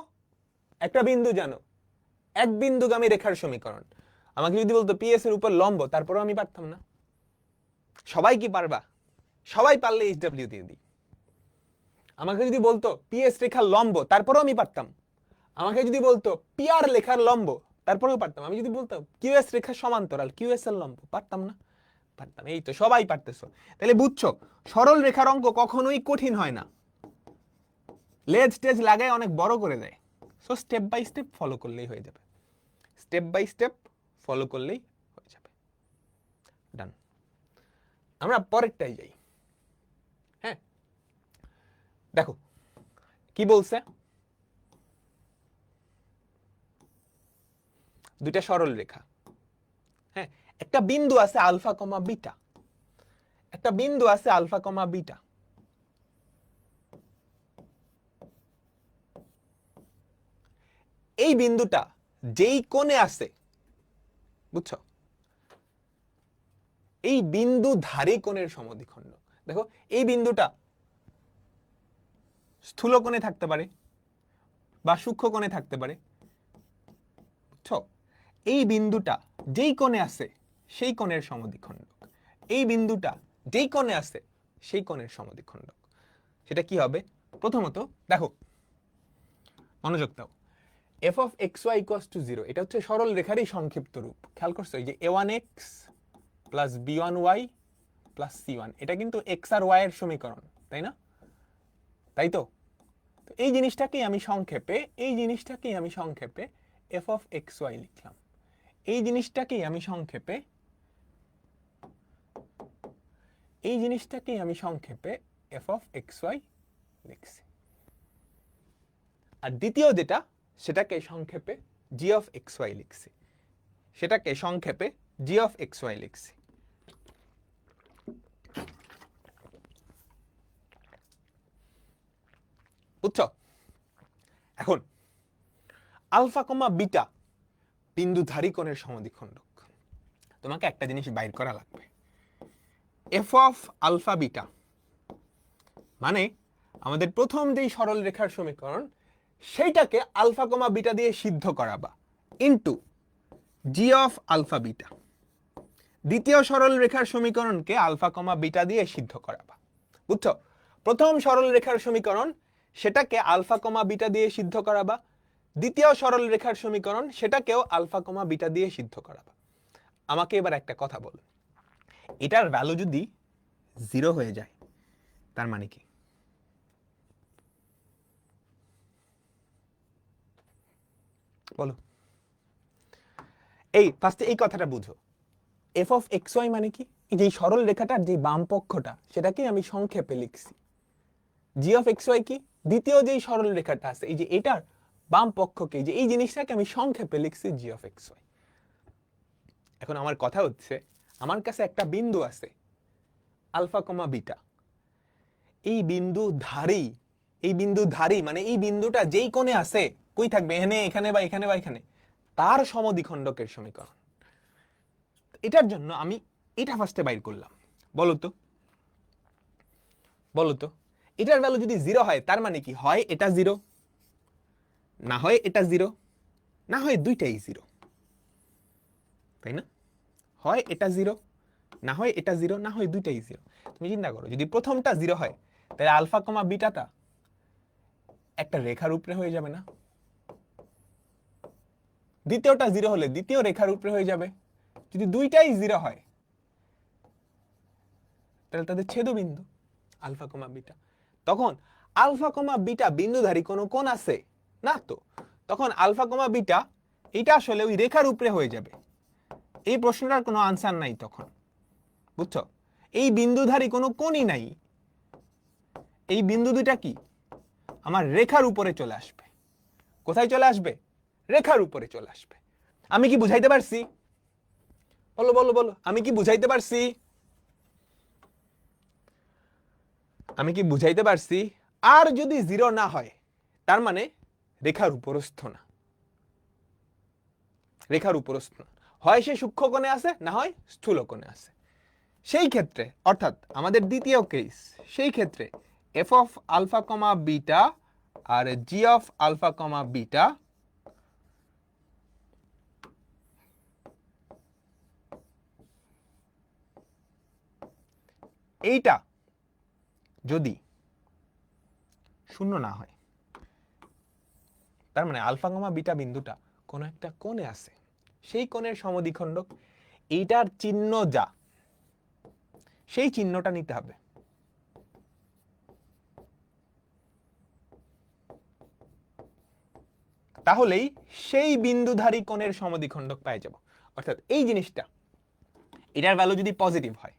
একটা বিন্দু জানো, এক বিন্দুগামী রেখার সমীকরণ। আমাকে যদি বলতো পিএস এর উপর লম্ব, তারপরেও আমি পারতাম না। সবাই কি পারবা? সবাই পারলে এইচডব্লিউ দিয়ে দিই। আমাকে যদি বলতো পিএস রেখার লম্ব, তারপরেও আমি পারতাম। আমাকে যদি বলতো পিআর লেখার লম্ব, তারপরেও পারতাম। আমি যদি বলতাম কিউএস রেখার সমান্তরাল, কিউএস এর লম্ব, পারতাম না? পারতাম। এই তো সবাই পারতেছো। তাহলে বুঝছো সরল রেখার অঙ্ক কখনোই কঠিন হয় না, লেজ টেজ লাগায় অনেক বড় করে দেয়। So step by step follow করলেই হয়ে যাবে, স্টেপ বাই স্টেপ ফলো করলেই হয়ে যাবে। ডান। আমরা পরেরটাই যাই। হ্যাঁ দেখো কি বলছে, দুইটা সরল রেখা, হ্যাঁ একটা বিন্দু আছে আলফা কমা বিটা, একটা বিন্দু আছে আলফা কমা বিটা। এই বিন্দুটা যেই কোণে আছে, বুঝছো, এই বিন্দু ধারী কোণের সমদ্বিখণ্ড। দেখো এই বিন্দুটা স্থূল কোণে থাকতে পারে বা সূক্ষ্ম কোণে থাকতে পারে, বুঝছো? এই বিন্দুটা যেই কোণে আছে সেই কোণের সমদ্বিখণ্ডক, এই বিন্দুটা যেই কোণে আছে সেই কোণের সমদ্বিখণ্ডক। সেটা কি হবে? প্রথমত দেখো, মনোযোগ দাও, F of X Y equals to 0, এটা হচ্ছে সরল রেখারই সংক্ষিপ্ত রূপ। খেয়াল করছো এই যে a1x plus b1y plus c1, এটা কিন্তু এক্স আর ওয়াই এর সমীকরণ, তাই না? তাই তো? এই জিনিসটাকেই আমি সংক্ষেপে, এই জিনিসটাকেই আমি সংক্ষেপে এফ অফ এক্স ওয়াই লিখলাম। এই জিনিসটাকেই আমি সংক্ষেপে, এই জিনিসটাকেই আমি সংক্ষেপে এফ অফ এক্স ওয়াই লিখছি। আর দ্বিতীয় যেটা, সেটাকে সংক্ষেপে জি অফ এক্স ওয়াই লিখছি, সেটাকে সংক্ষেপে জি অফ এক্স ওয়াই লিখছি। বুঝছো? এখন আলফা কমা বিটা বিন্দুধারী কোণের সমদ্বিখণ্ডক। তোমাকে একটা জিনিস বাইর করা লাগবে, এফ অফ আলফা বিটা মানে আমাদের প্রথম যেই সরল রেখার সমীকরণ, সেইটাকে আলফা কমা বিটা দিয়ে সিদ্ধ করাবা into G of alpha beta. দ্বিতীয় সরল রেখার সমীকরণকে আলফা কমা বিটা দিয়ে সিদ্ধ করাবা। বুঝছো? প্রথম সরল রেখার সমীকরণ, সেটাকে আলফা কমা বিটা দিয়ে সিদ্ধ করাবা, দ্বিতীয় সরল রেখার সমীকরণ সেটাকেও আলফা কমা বিটা দিয়ে সিদ্ধ করাবা। আমাকে এবার একটা কথা বলো, এটার ভ্যালু যদি 0 হয়ে যায় তার মানে কি? বলো। এই ফার্স্টে এই কথাটা বুঝো, এফ অফ এক্স ওয়াই মানে কি? যে সরল রেখাটার যে বাম পক্ষটা সেটাকে আমি সংক্ষেপে লিখছি। জি অফ এক্স ওয়াই কি? দ্বিতীয় যেই সরল রেখাটা আছে এই যে এটার বাম পক্ষকে, যে এই জিনিসটাকে আমি সংক্ষেপে লিখছি জি অফ এক্স ওয়াই। এখন আমার কথা হচ্ছে, আমার কাছে একটা বিন্দু আছে আলফা কমা বিটা, এই বিন্দু ধারী, এই বিন্দু ধারী মানে এই বিন্দুটা যেই কোণে আছে, কই থাকবে, এখানে এখানে বা এখানে বা এখানে, তার সমদ্বিখণ্ডকের সমীকরণ। এটার জন্য আমি এটা ফার্স্টে বাইর করলাম। বলো তো, বলো তো, এটার ভ্যালু যদি 0 হয় তার মানে কি? হয় এটা 0, না হয় এটা 0, না হয় দুইটাই 0, তাই না? হয় এটা 0, না হয় এটা 0, না হয় দুইটাই 0। তুমি চিন্তা করো, যদি প্রথমটা 0 হয় তাহলে আলফা কমা বিটাটা একটা রেখার উপরে হয়ে যাবে না? দ্বিতীয়টা 0 হলে দ্বিতীয় রেখার উপরে হয়ে যাবে। যদি দুইটাই 0 হয় তাহলে তাদের ছেদবিন্দু আলফা কমা বিটা। তখন আলফা কমা বিটা বিন্দুধারী কোনো কোণ আছে না তো, তখন আলফা কমা বিটা এটা আসলে ওই রেখার উপরে হয়ে যাবে। এই প্রশ্নটার কোনো আনসার নাই তখন, বুঝছো? এই বিন্দুধারী কোনো কোণই নাই, এই বিন্দু দুইটা কি আমার রেখার উপরে চলে আসবে। কোথায় চলে আসবে? রেখার উপরে চলে আসবে। আমি কি বুঝাইতে পারছি? বলো বলো বলো, আমি কি বুঝাইতে পারছি? আমি কি বুঝাইতে পারছি? আর যদি 0 না হয় তার মানে রেখার উপরস্থ না, রেখার উপরস্থ না, হয় সে সূক্ষ্ম কোণে আছে না হয় স্থূল কোণে আছে। সেই ক্ষেত্রে অর্থাৎ আমাদের দ্বিতীয় কেস, সেই ক্ষেত্রে F of alpha comma beta আর G of alpha comma beta এইটা যদি শূন্য না হয় তার মানে আলফা কমা বিটা বিন্দুটা কোন একটা কোণে আছে, সেই কোণের সমদ্বিখণ্ডক এইটার চিহ্ন যা, সেই চিহ্নটা নিতে হবে। তাহলেই সেই বিন্দুধারী কোণের সমদ্বিখণ্ডক পেয়ে যাব। অর্থাৎ এই জিনিসটা, এটার ভ্যালু যদি পজিটিভ হয়,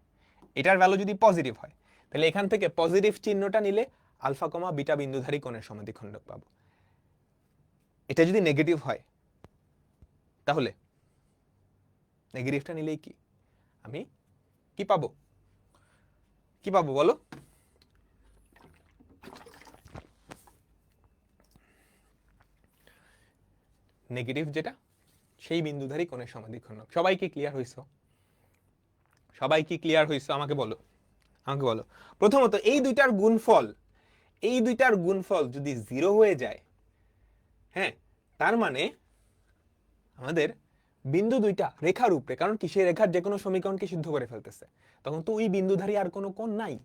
এটার ভ্যালু যদি পজিটিভ হয় তাহলে এখান থেকে পজিটিভ চিহ্নটা নিলে আলফা কমা বিটা বিন্দুধারী কোণের সমদ্বিখণ্ডক পাবো। এটা যদি নেগেটিভ হয় তাহলে নেগেটিভটা নিলেই কি আমি কি পাবো? কি পাবো বলো? নেগেটিভ যেটা, সেই বিন্দুধারী কোণের সমদ্বিখণ্ডক। সবাই কি ক্লিয়ার হইছো? সবাই কি ক্লিয়ার হইছো? আমাকে বলো, আমাকে বলো। প্রথমত এই দুইটার গুণফল, এই দুইটার গুণফল যদি 0 হয়ে যায়, হ্যাঁ, তার মানে আমাদের বিন্দু দুইটা রেখার উপরে, কারণ কি সে রেখার যে কোনো সমীকরণকে সিদ্ধ করে ফেলতেছে, তখন তো ওই বিন্দুধারী আর কোনো কোণ নাই,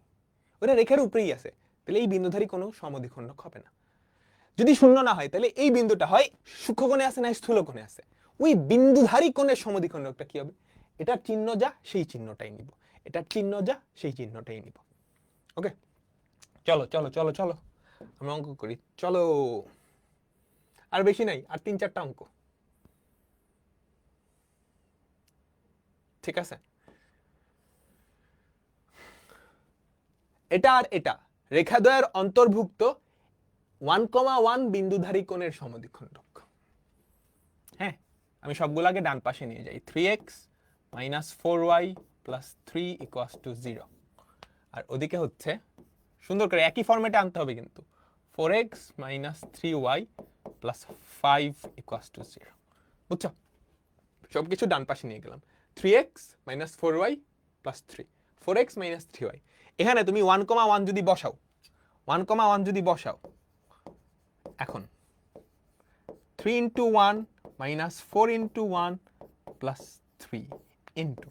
ওটা রেখার উপরেই আছে, তাহলে এই বিন্দুধারী কোনো সমদ্বিখণ্ডক হবে না। যদি শূন্য না হয় তাহলে এই বিন্দুটা হয় সূক্ষ্মকোণে আছে না স্থূল কোণে আছে, ওই বিন্দুধারী কোণের সমদ্বিখণ্ডকটা কি হবে? এটার চিহ্ন যা সেই চিহ্নটাই নিব, এটার চিহ্ন যা সেই চিহ্নটাই নিব। ওকে, চলো চলো চলো চলো আমরা অঙ্ক করি, চলো। আর বেশি নাই, আর 3-4টা অঙ্ক, ঠিক আছে? এটা আর এটা রেখাদ্বয়ের অন্তর্ভুক্ত 1,1 বিন্দুধারী কোণের সমদ্বিখণ্ডক। হ্যাঁ, আমি সবগুলোকে ডান পাশে নিয়ে যাই। 3x minus 4y plus 3 equals to 0। আর ওদিকে হচ্ছে সুন্দর করে একই ফরম্যাটে আনতে হবে কিন্তু, 4x minus 3y plus 5 equals to 0। বুঝছো? সবকিছু ডান পাশে নিয়ে গেলাম। 3x minus 4y plus 3, 4x minus 3y। এখানে তুমি 1,1 যদি বসাও, 1,1 যদি বসাও, এখন 3 into 1 minus 4 into 1 plus 3 into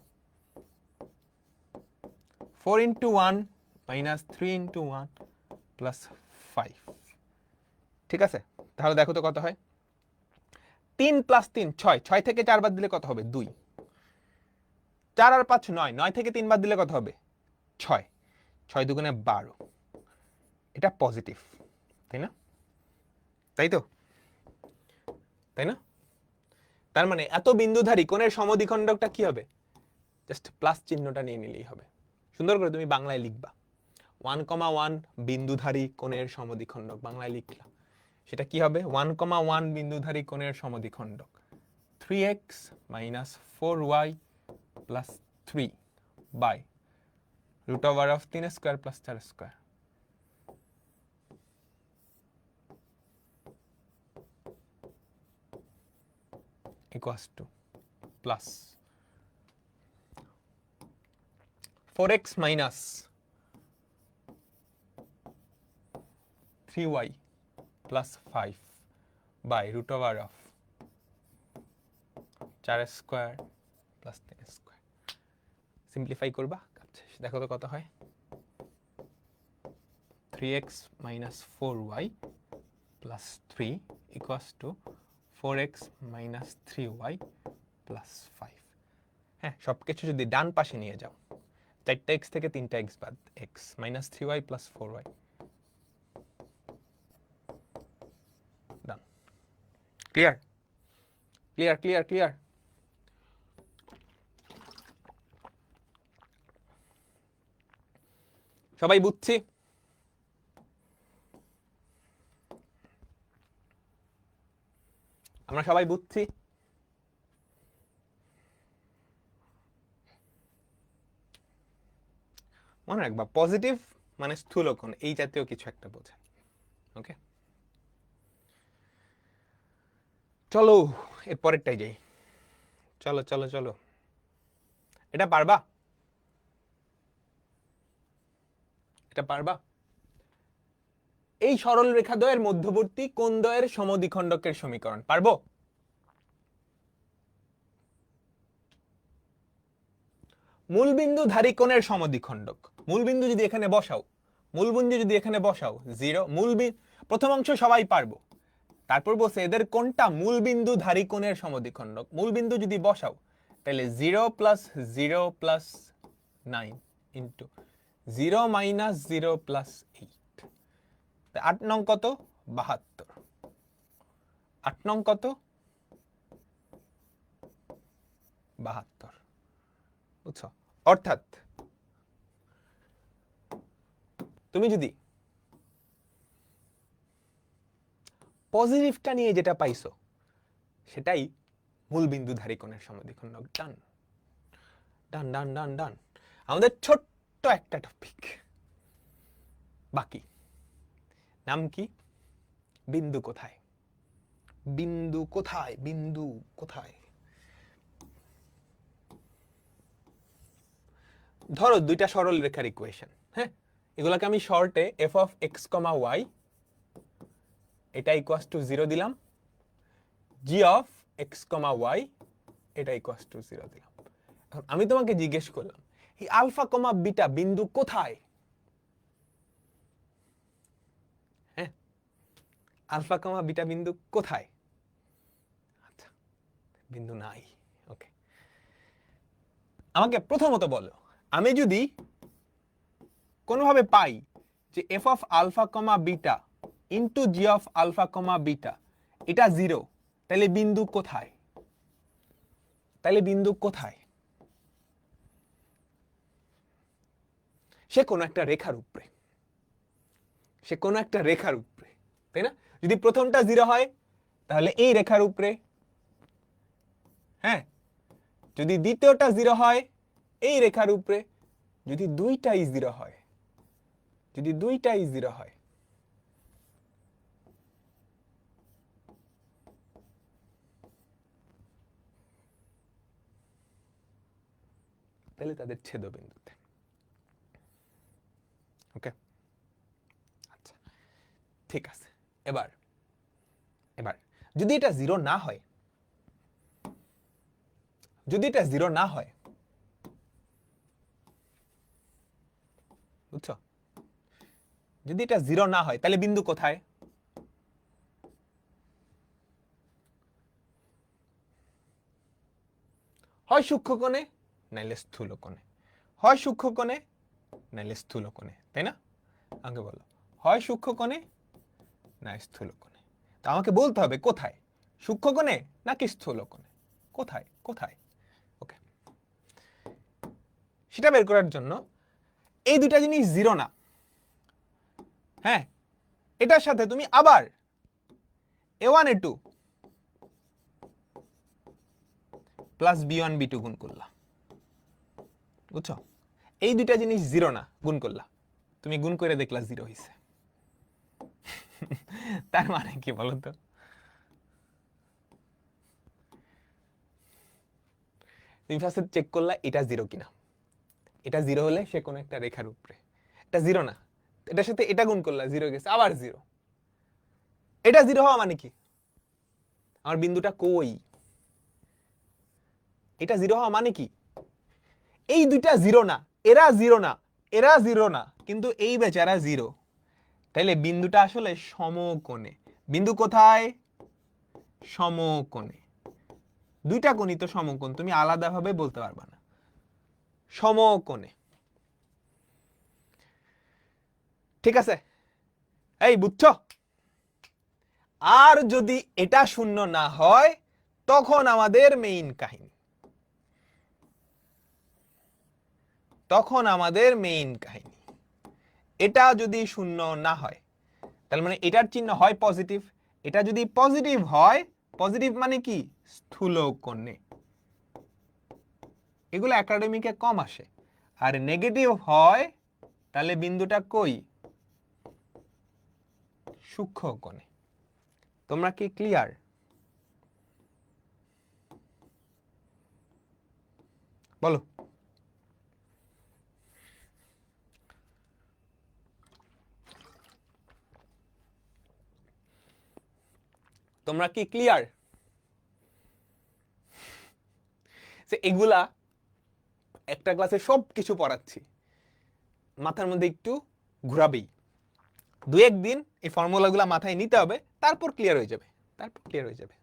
4 into 1 minus 3 into 1 plus 5 ঠিক আছে, তাহলে দেখো তো কত হয়। 3 + 3 6, 6 থেকে 4 বাদ দিলে কত হবে? 2। 4 আর 5 9, 9 থেকে 3 বাদ দিলে কত হবে? 6, 6 দুগুণে 12। এটা পজিটিভ, তাই না? তাই তো, তাই না? তার মানে এত বিন্দুধারী কোণের সমদ্বিখণ্ডকটা কি হবে? জাস্ট প্লাস চিহ্নটা নিয়ে নিলেই হবে। সুন্দর করে তুমি বাংলায় লিখবা 1,1 বিন্দুধারী কোণের সমদ্বিখণ্ডক, বাংলায় লিখলা। সেটা কি হবে? 1,1 বিন্দুধারী কোণের সমদ্বিখণ্ডক 3x - 4y + 3 by √3² + 4² equals to plus 4x minus 3y plus 5 by √4² plus 3²। Simplify করবা, দেখো তো কত হয়। 3x minus 4y plus 3 equals to 4x minus 3y plus 5। হ্যাঁ, সব কিছু যদি ডান পাশে নিয়ে যাও, 4টা x থেকে 3টা x বাদ, x minus 3y plus 4y। Done. Clear clear clear clear. সবাই বুঝছি? আমরা সবাই বুঝছি? মনে রাখবা পজিটিভ মানে স্থূলকোণ, এই জাতীয় কিছু একটা বোঝায়। ওকে, চলো এর পরেরটাই যাই। চলো চলো চলো, এটা পারবা? এটা পারবা? এই সরল রেখা দ্বয়ের মধ্যবর্তী কোণ দ্বয়ের সমদ্বিখণ্ডকের সমীকরণ পারবো? মূলবিন্দু ধারী কোণের সমদ্বিখণ্ডক, মূলবিন্দু যদি এখানে বসাও, মূলবিন্দু যদি এখানে বসাও 0, প্রথম অংশ সবাই পারবো। তারপর বলছে এদের কোনটা মূলবিন্দু ধারী কোণের সমদ্বিখণ্ডক। মূলবিন্দু যদি বসাও তাহলে 0 + 0 + 9 ইন্টু 0 - 0 + 8। 8 নং কত? 72। 8 নং কত? 72। বুঝছো? অর্থাৎ তুমি যদি পজিটিভটা নিয়ে যেটা পাইছো সেটাই মূলবিন্দুধারী কোণের সমদ্বিখণ্ডক। ডান ডান ডান ডান ডান। আমাদের ছোট্ট একটা টপিক বাকি, নাম কি? বিন্দু কোথায়? বিন্দু কোথায়? বিন্দু কোথায়? ধরো দুইটা সরল রেখার ইকুয়েশন, হ্যাঁ, এগুলোকে আমি শর্টে f(x, y) এটা ইকুয়ালস টু 0 দিলাম, g(x, y) এটা ইকুয়ালস টু 0 দিলাম। এখন আমি তোমাকে জিজ্ঞেস করলাম এই আলফা কমা বিটা বিন্দু কোথায়? হ্যাঁ, আলফা কমা বিটা বিন্দু কোথায়? আচ্ছা, বিন্দু নাই। ওকে, আমাকে প্রথমত বলো, আমি যদি কোনোভাবে পাই যে f(α, β) g(α, β) এটা 0, তাহলে বিন্দু কোথায়? তাহলে বিন্দু কোথায়? সে কোনো একটা রেখার উপরে, সে কোনো একটা রেখার উপরে, তাই না? যদি প্রথমটা 0 হয় তাহলে এই রেখার উপরে, হ্যাঁ, যদি দ্বিতীয়টা 0 হয় এই রেখার উপরে, যদি দুইটাই 0 হয়, যদি দুইটাই 0 হয় তাহলে তাদের ছেদবিন্দুতে। ওকে, আচ্ছা ঠিক আছে। এবার এবার যদি এটা 0 না হয়, যদি এটা 0 না হয়, বুঝছো? যদি এটা 0 না হয় তাহলে বিন্দু কোথায়? হয় সূক্ষ্মকোণে নাইলে স্থূলকোণে, হয় সূক্ষ্মকোণে নাইলে স্থূলকোণে, তাই না? আমাকে বলো হয় সূক্ষ্মকোণে না স্থূলকোণে। তো আমাকে বলতে হবে কোথায়, সূক্ষ্মকোণে নাকি স্থূলকোণে, কোথায় কোথায়। ওকে, সেটা বের করার জন্য এই দুটা জিনিস জিরো না, হ্যাঁ, এটার সাথে তুমি আবার a1 a2 plus b1 b2 গুণ করলা, বুঝছো? এই দুটা জিনিস জিরো না, গুণ করলা, তুমি গুণ করে দেখলা জিরো হইছে। তার মানে কি বলো তো? তুমি ফার্স্টে চেক করলা এটা জিরো কিনা, এটা জিরো হলে সে কোনো একটা রেখার উপরে, এটা জিরো না, এটার সাথে এটা গুণ করলা জিরো গেছে, আবার জিরো। এটা জিরো হওয়া মানে কি, আমার বিন্দুটা কই, এটা জিরো হওয়া মানে কি, এই দুইটা জিরো না, এরা জিরো না, এরা জিরো না, কিন্তু এই বেচারা জিরো, তাইলে বিন্দুটা আসলে সমকোণে। বিন্দু কোথায়? সমকোণে। দুইটা কোণই তো সমকোণ, তুমি আলাদাভাবে বলতে পারবা না, সমকোণে। ঠিক আছে, এই বুঝছো? আর যদি এটা শূন্য না হয় তখন আমাদের মেইন কাহিনী, তখন আমাদের মেইন কাহিনী। এটা যদি শূন্য না হয় তার মানে এটার চিহ্ন হয় পজিটিভ, এটা যদি পজিটিভ হয়, পজিটিভ মানে কি, স্থূলকোণে। এগুলো একাডেমিকে কম আসে। আর নেগেটিভ হয় তাহলে বিন্দুটা কই, সূক্ষ্মকোণে। তোমরা কি ক্লিয়ার? বলো। তোমরা কি ক্লিয়ার? যে এগুলা একটা ক্লাসে সব কিছু পড়াচ্ছি, মাথার মধ্যে একটু ঘুরাবেই, দু একদিন এই ফর্মুলাগুলা মাথায় নিতে হবে, তারপর ক্লিয়ার হয়ে যাবে, তারপর ক্লিয়ার হয়ে যাবে।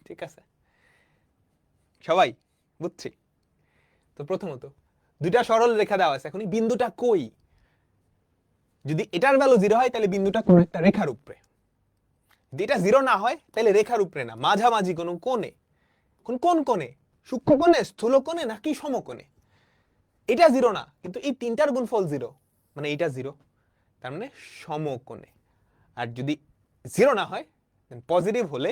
ঠিক আছে সবাই, বুঝছি? তো প্রথমত দুইটা সরল রেখা দেওয়া আছে, এখন এই বিন্দুটা কই, যদি এটার ভ্যালু জিরো হয় তাহলে বিন্দুটা কোন একটা রেখার উপরে, যদি এটা জিরো না হয় তাহলে রেখার উপরে না, মাঝামাঝি কোনো কোণে। কোন কোণে, সূক্ষ্মকোণে, স্থূলকোণে নাকি সমকোণে। এটা জিরো না, কিন্তু এই তিনটার গুণফল জিরো, মানে এটা জিরো, তার মানে সমকোণে। আর যদি জিরো না হয়, পজিটিভ হলে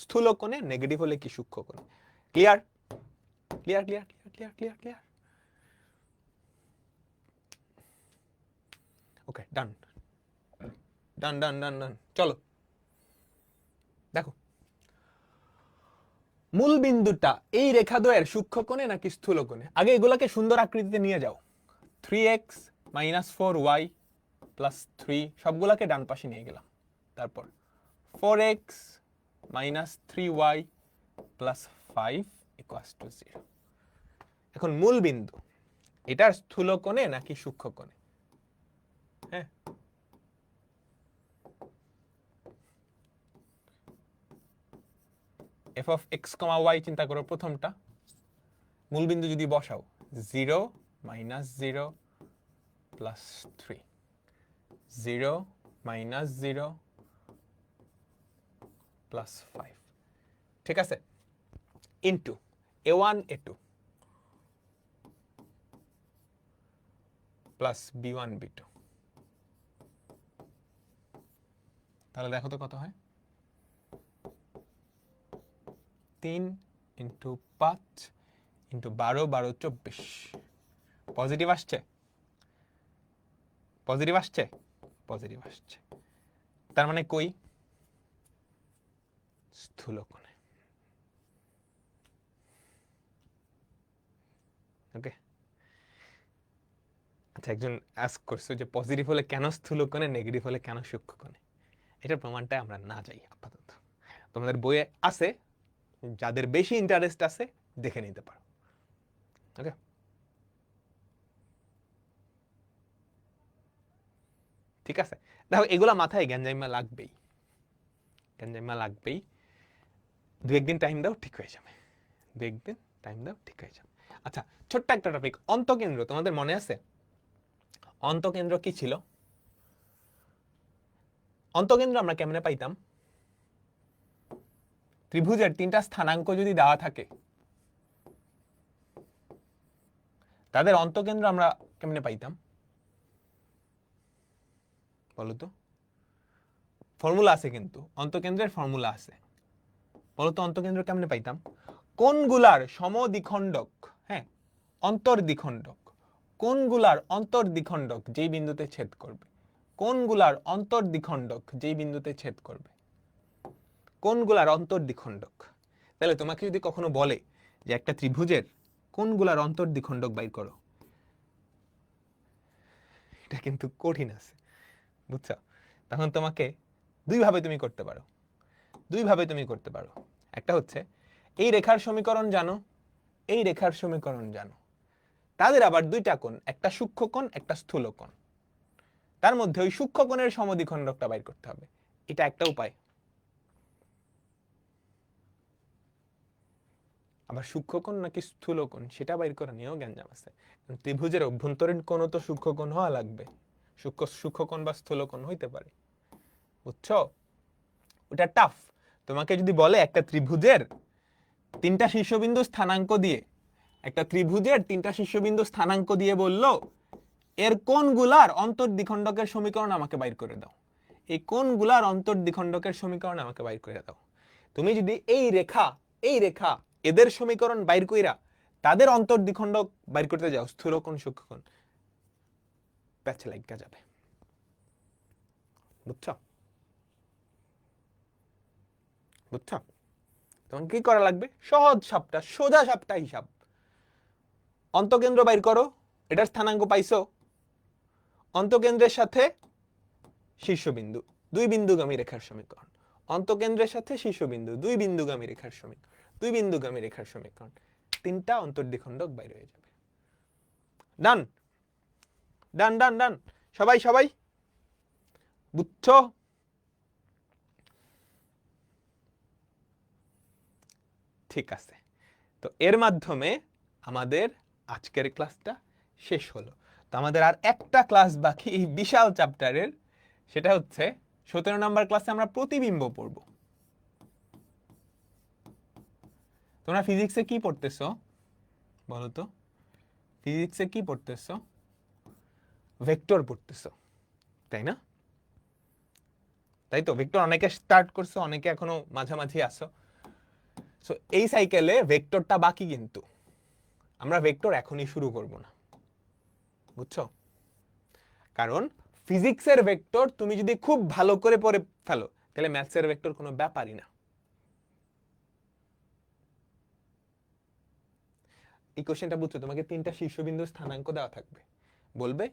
স্থূলকোণে, নেগেটিভ হলে কি সূক্ষ্মকোণে। Clear clear clear clear clear clear. Okay, done done done done done. চলো দেখো, মূল বিন্দুটা এই রেখাদ্বয়ের সূক্ষ্মকোণে নাকি স্থূলকোণে। আগে এগুলোকে সুন্দর আকৃতিতে নিয়ে যাও। 3x - 4y + 3 সবগুলাকে ডান পাশে নিয়ে গেলাম। তারপর 4x - 3y + 5 = 0। এখন মূল বিন্দু এটার স্থূলকোণে নাকি সূক্ষ্মকোণে? হ্যাঁ, f(x, y) চিন্তা করো, প্রথমটা মূলবিন্দু যদি বসাও 0 - 0 + 3, 0 - 0 + 5, ঠিক আছে, into a1 a2 plus b1 b2। তাহলে দেখো তো কত হয়, 3 × 5 × 12 12 24। পজিটিভ আসছে, পজিটিভ আসছে, পজিটিভ আসছে, তার মানে কই, স্থূলকোণে। ওকে, আচ্ছা, একজন আস্ক করছে যে পজিটিভ হলে কেন স্থূলকোণে, নেগেটিভ হলে কেন সূক্ষ্মকোণে। এটার প্রমাণটা আমরা না যাই আপাতত, তোমাদের বইয়ে আছে, যাদের বেশি ইন্টারেস্ট আছে দেখে নিতে পারো। ওকে, ঠিক আছে, দেখো এগুলা মাথায় গ্যাঞ্জাইমা লাগবেই, গ্যাঞ্জাইমা লাগবেই, দু একদিন টাইম দাও, ঠিক হয়ে যাবে। দেখবেন টাইম দাও, ঠিক হয়ে যাবে। আচ্ছা, ছোট্ট একটা টপিক, অন্তকেন্দ্র তোমাদের মনে আছে? অন্তকেন্দ্র কি ছিল? অন্তকেন্দ্র আমরা কেমনে পাইতাম? ত্রিভুজের 3টা স্থানাঙ্ক যদি দেওয়া থাকে, তাদের অন্তকেন্দ্র আমরা কেমনে পাইতাম বলো তো? ফর্মুলা আছে, কিন্তু অন্তকেন্দ্রের ফর্মুলা আছে। বলো তো অন্তকেন্দ্র কেমনে পাইতাম? কোনগুলার সমদ্বিখণ্ডক, হ্যাঁ অন্তর্দ্বিখণ্ডক, কোনগুলার অন্তর্দ্বিখণ্ডক যেই বিন্দুতে ছেদ করবে, কোনগুলার অন্তর্দ্বিখণ্ডক যেই বিন্দুতে ছেদ করবে, কোনগুলার অন্তর্দ্বিখণ্ডক। তাহলে তোমাকে যদি কখনো বলে যে একটা ত্রিভুজের কোনগুলার অন্তর্দ্বিখণ্ডক বাইর করো, এটা কিন্তু কঠিন আছে, বুঝছো? তখন তোমাকে দুইভাবে তুমি করতে পারো, দুইভাবে তুমি করতে পারো। একটা হচ্ছে এই রেখার সমীকরণ জানো, এই রেখার সমীকরণ জানো, তাদের আবার দুইটা কোণ, একটা সূক্ষ্ম কোণ একটা স্থূল কোণ, তার মধ্যে ওই সূক্ষ্ম কোণের সমদ্বিখণ্ডকটা বাইর করতে হবে। এটা একটা উপায়। আবার সূক্ষ্ম কোণ নাকি স্থূল কোণ সেটা বাইর করা নিয়েও গ্যাঞ্জাম আছে। ত্রিভুজের অভ্যন্তরীণ কোণও তো সূক্ষ্ম কোণ হওয়া লাগবে, সূক্ষ্ম কোণ বা স্থূল কোণ হইতে পারে, বুঝছো? ওটা টাফ। তোমাকে যদি বলে একটা ত্রিভুজের 3টা শীর্ষবিন্দু স্থানাঙ্ক দিয়ে, একটা ত্রিভুজের 3টা শীর্ষবিন্দু স্থানাঙ্ক দিয়ে বললো এর কোণগুলার অন্তর্দ্বিখণ্ডকের সমীকরণ আমাকে বাইর করে দাও, এই কোণগুলার অন্তর্দ্বিখণ্ডকের সমীকরণ আমাকে বাইর করে দাও। তুমি যদি এই রেখা এদের সমীকরণ বাইর কইরা তাদের অন্তর্দ্বিখণ্ডক বাইর করতে যাও, স্থূল কোণ সূক্ষ্ম কোণ, প্যাচে লাগা যাবে, বুঝছো? বুঝছো? তখন কি করা লাগবে? সহজ সাপটা, সোজা সাপটা হিসাব। অন্তকেন্দ্র বাইর করো, এটার স্থানাঙ্ক পাইছো, অন্তকেন্দ্রের সাথে শীর্ষবিন্দু, দুই বিন্দুগামী রেখার সমীকরণ, অন্তকেন্দ্রের সাথে শীর্ষবিন্দু, দুই বিন্দুগামী রেখার সমীকরণ, দুই বিন্দুগামী রেখার সমীকরণ, 3টা অন্তর্দ্বিখণ্ডক বাইর হয়ে যাবে। ডান ডান ডান ডান, সবাই সবাই বুঝছো? ঠিক আছে, তো এর মাধ্যমে আমাদের আজকের ক্লাসটা শেষ হলো। তো আমাদের আর একটা ক্লাস বাকি এই বিশাল চ্যাপ্টারের, সেটা হচ্ছে 17 নম্বর ক্লাসে আমরা প্রতিবিম্ব পড়ব। তোমরা ফিজিক্সে কি পড়তেছো বলো তো? ফিজিক্সে কি পড়তেছো? ভেক্টর পড়তেছো, তাই না? তাই তো, ভেক্টর অনেকে স্টার্ট করছো, অনেকে এখনো মাঝামাঝি আছো। সো এই সাইকেলে ভেক্টরটা বাকি, কিন্তু আমরা ভেক্টর এখনই শুরু করব না, বুঝছো? কারণ ফিজিক্সের ভেক্টর তুমি যদি খুব ভালো করে পড়ে ফেলো, তাহলে ম্যাথসের ভেক্টর কোনো ব্যাপারই না। এই কোশ্চেনটা বুঝছো? তোমাকে 3টা শীর্ষবিন্দু স্থানাঙ্ক দেওয়া থাকবে, বলবে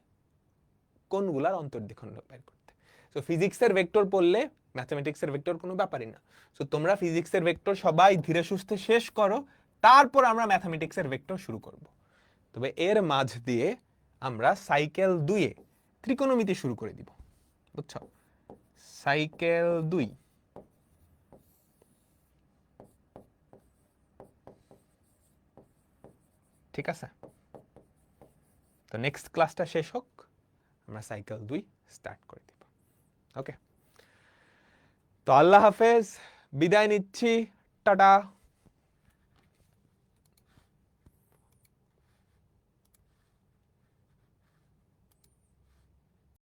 কোনগুলার অন্তর্দ্বিখণ্ডক বের করতে। সো ফিজিক্সের ভেক্টর পড়লে ম্যাথমেটিক্সের ভেক্টর কোনো ব্যাপারই না। সো তোমরা ফিজিক্সের ভেক্টর সবাই ধীরে সুস্থে শেষ করো, তারপর আমরা ম্যাথমেটিক্সের ভেক্টর শুরু করব। তবে এর মাঝ দিয়ে আমরা সাইকেল 2-এ ত্রিকোণমিতি শুরু করে দিব, বুঝছো? সাইকেল 2, ঠিক আছে? তো নেক্সট ক্লাসটা শেষ হোক, আমরা সাইকেল 2 স্টার্ট করে দিব। ওকে, তো আল্লাহ হাফেজ, বিদায় নিচ্ছি, টাটা।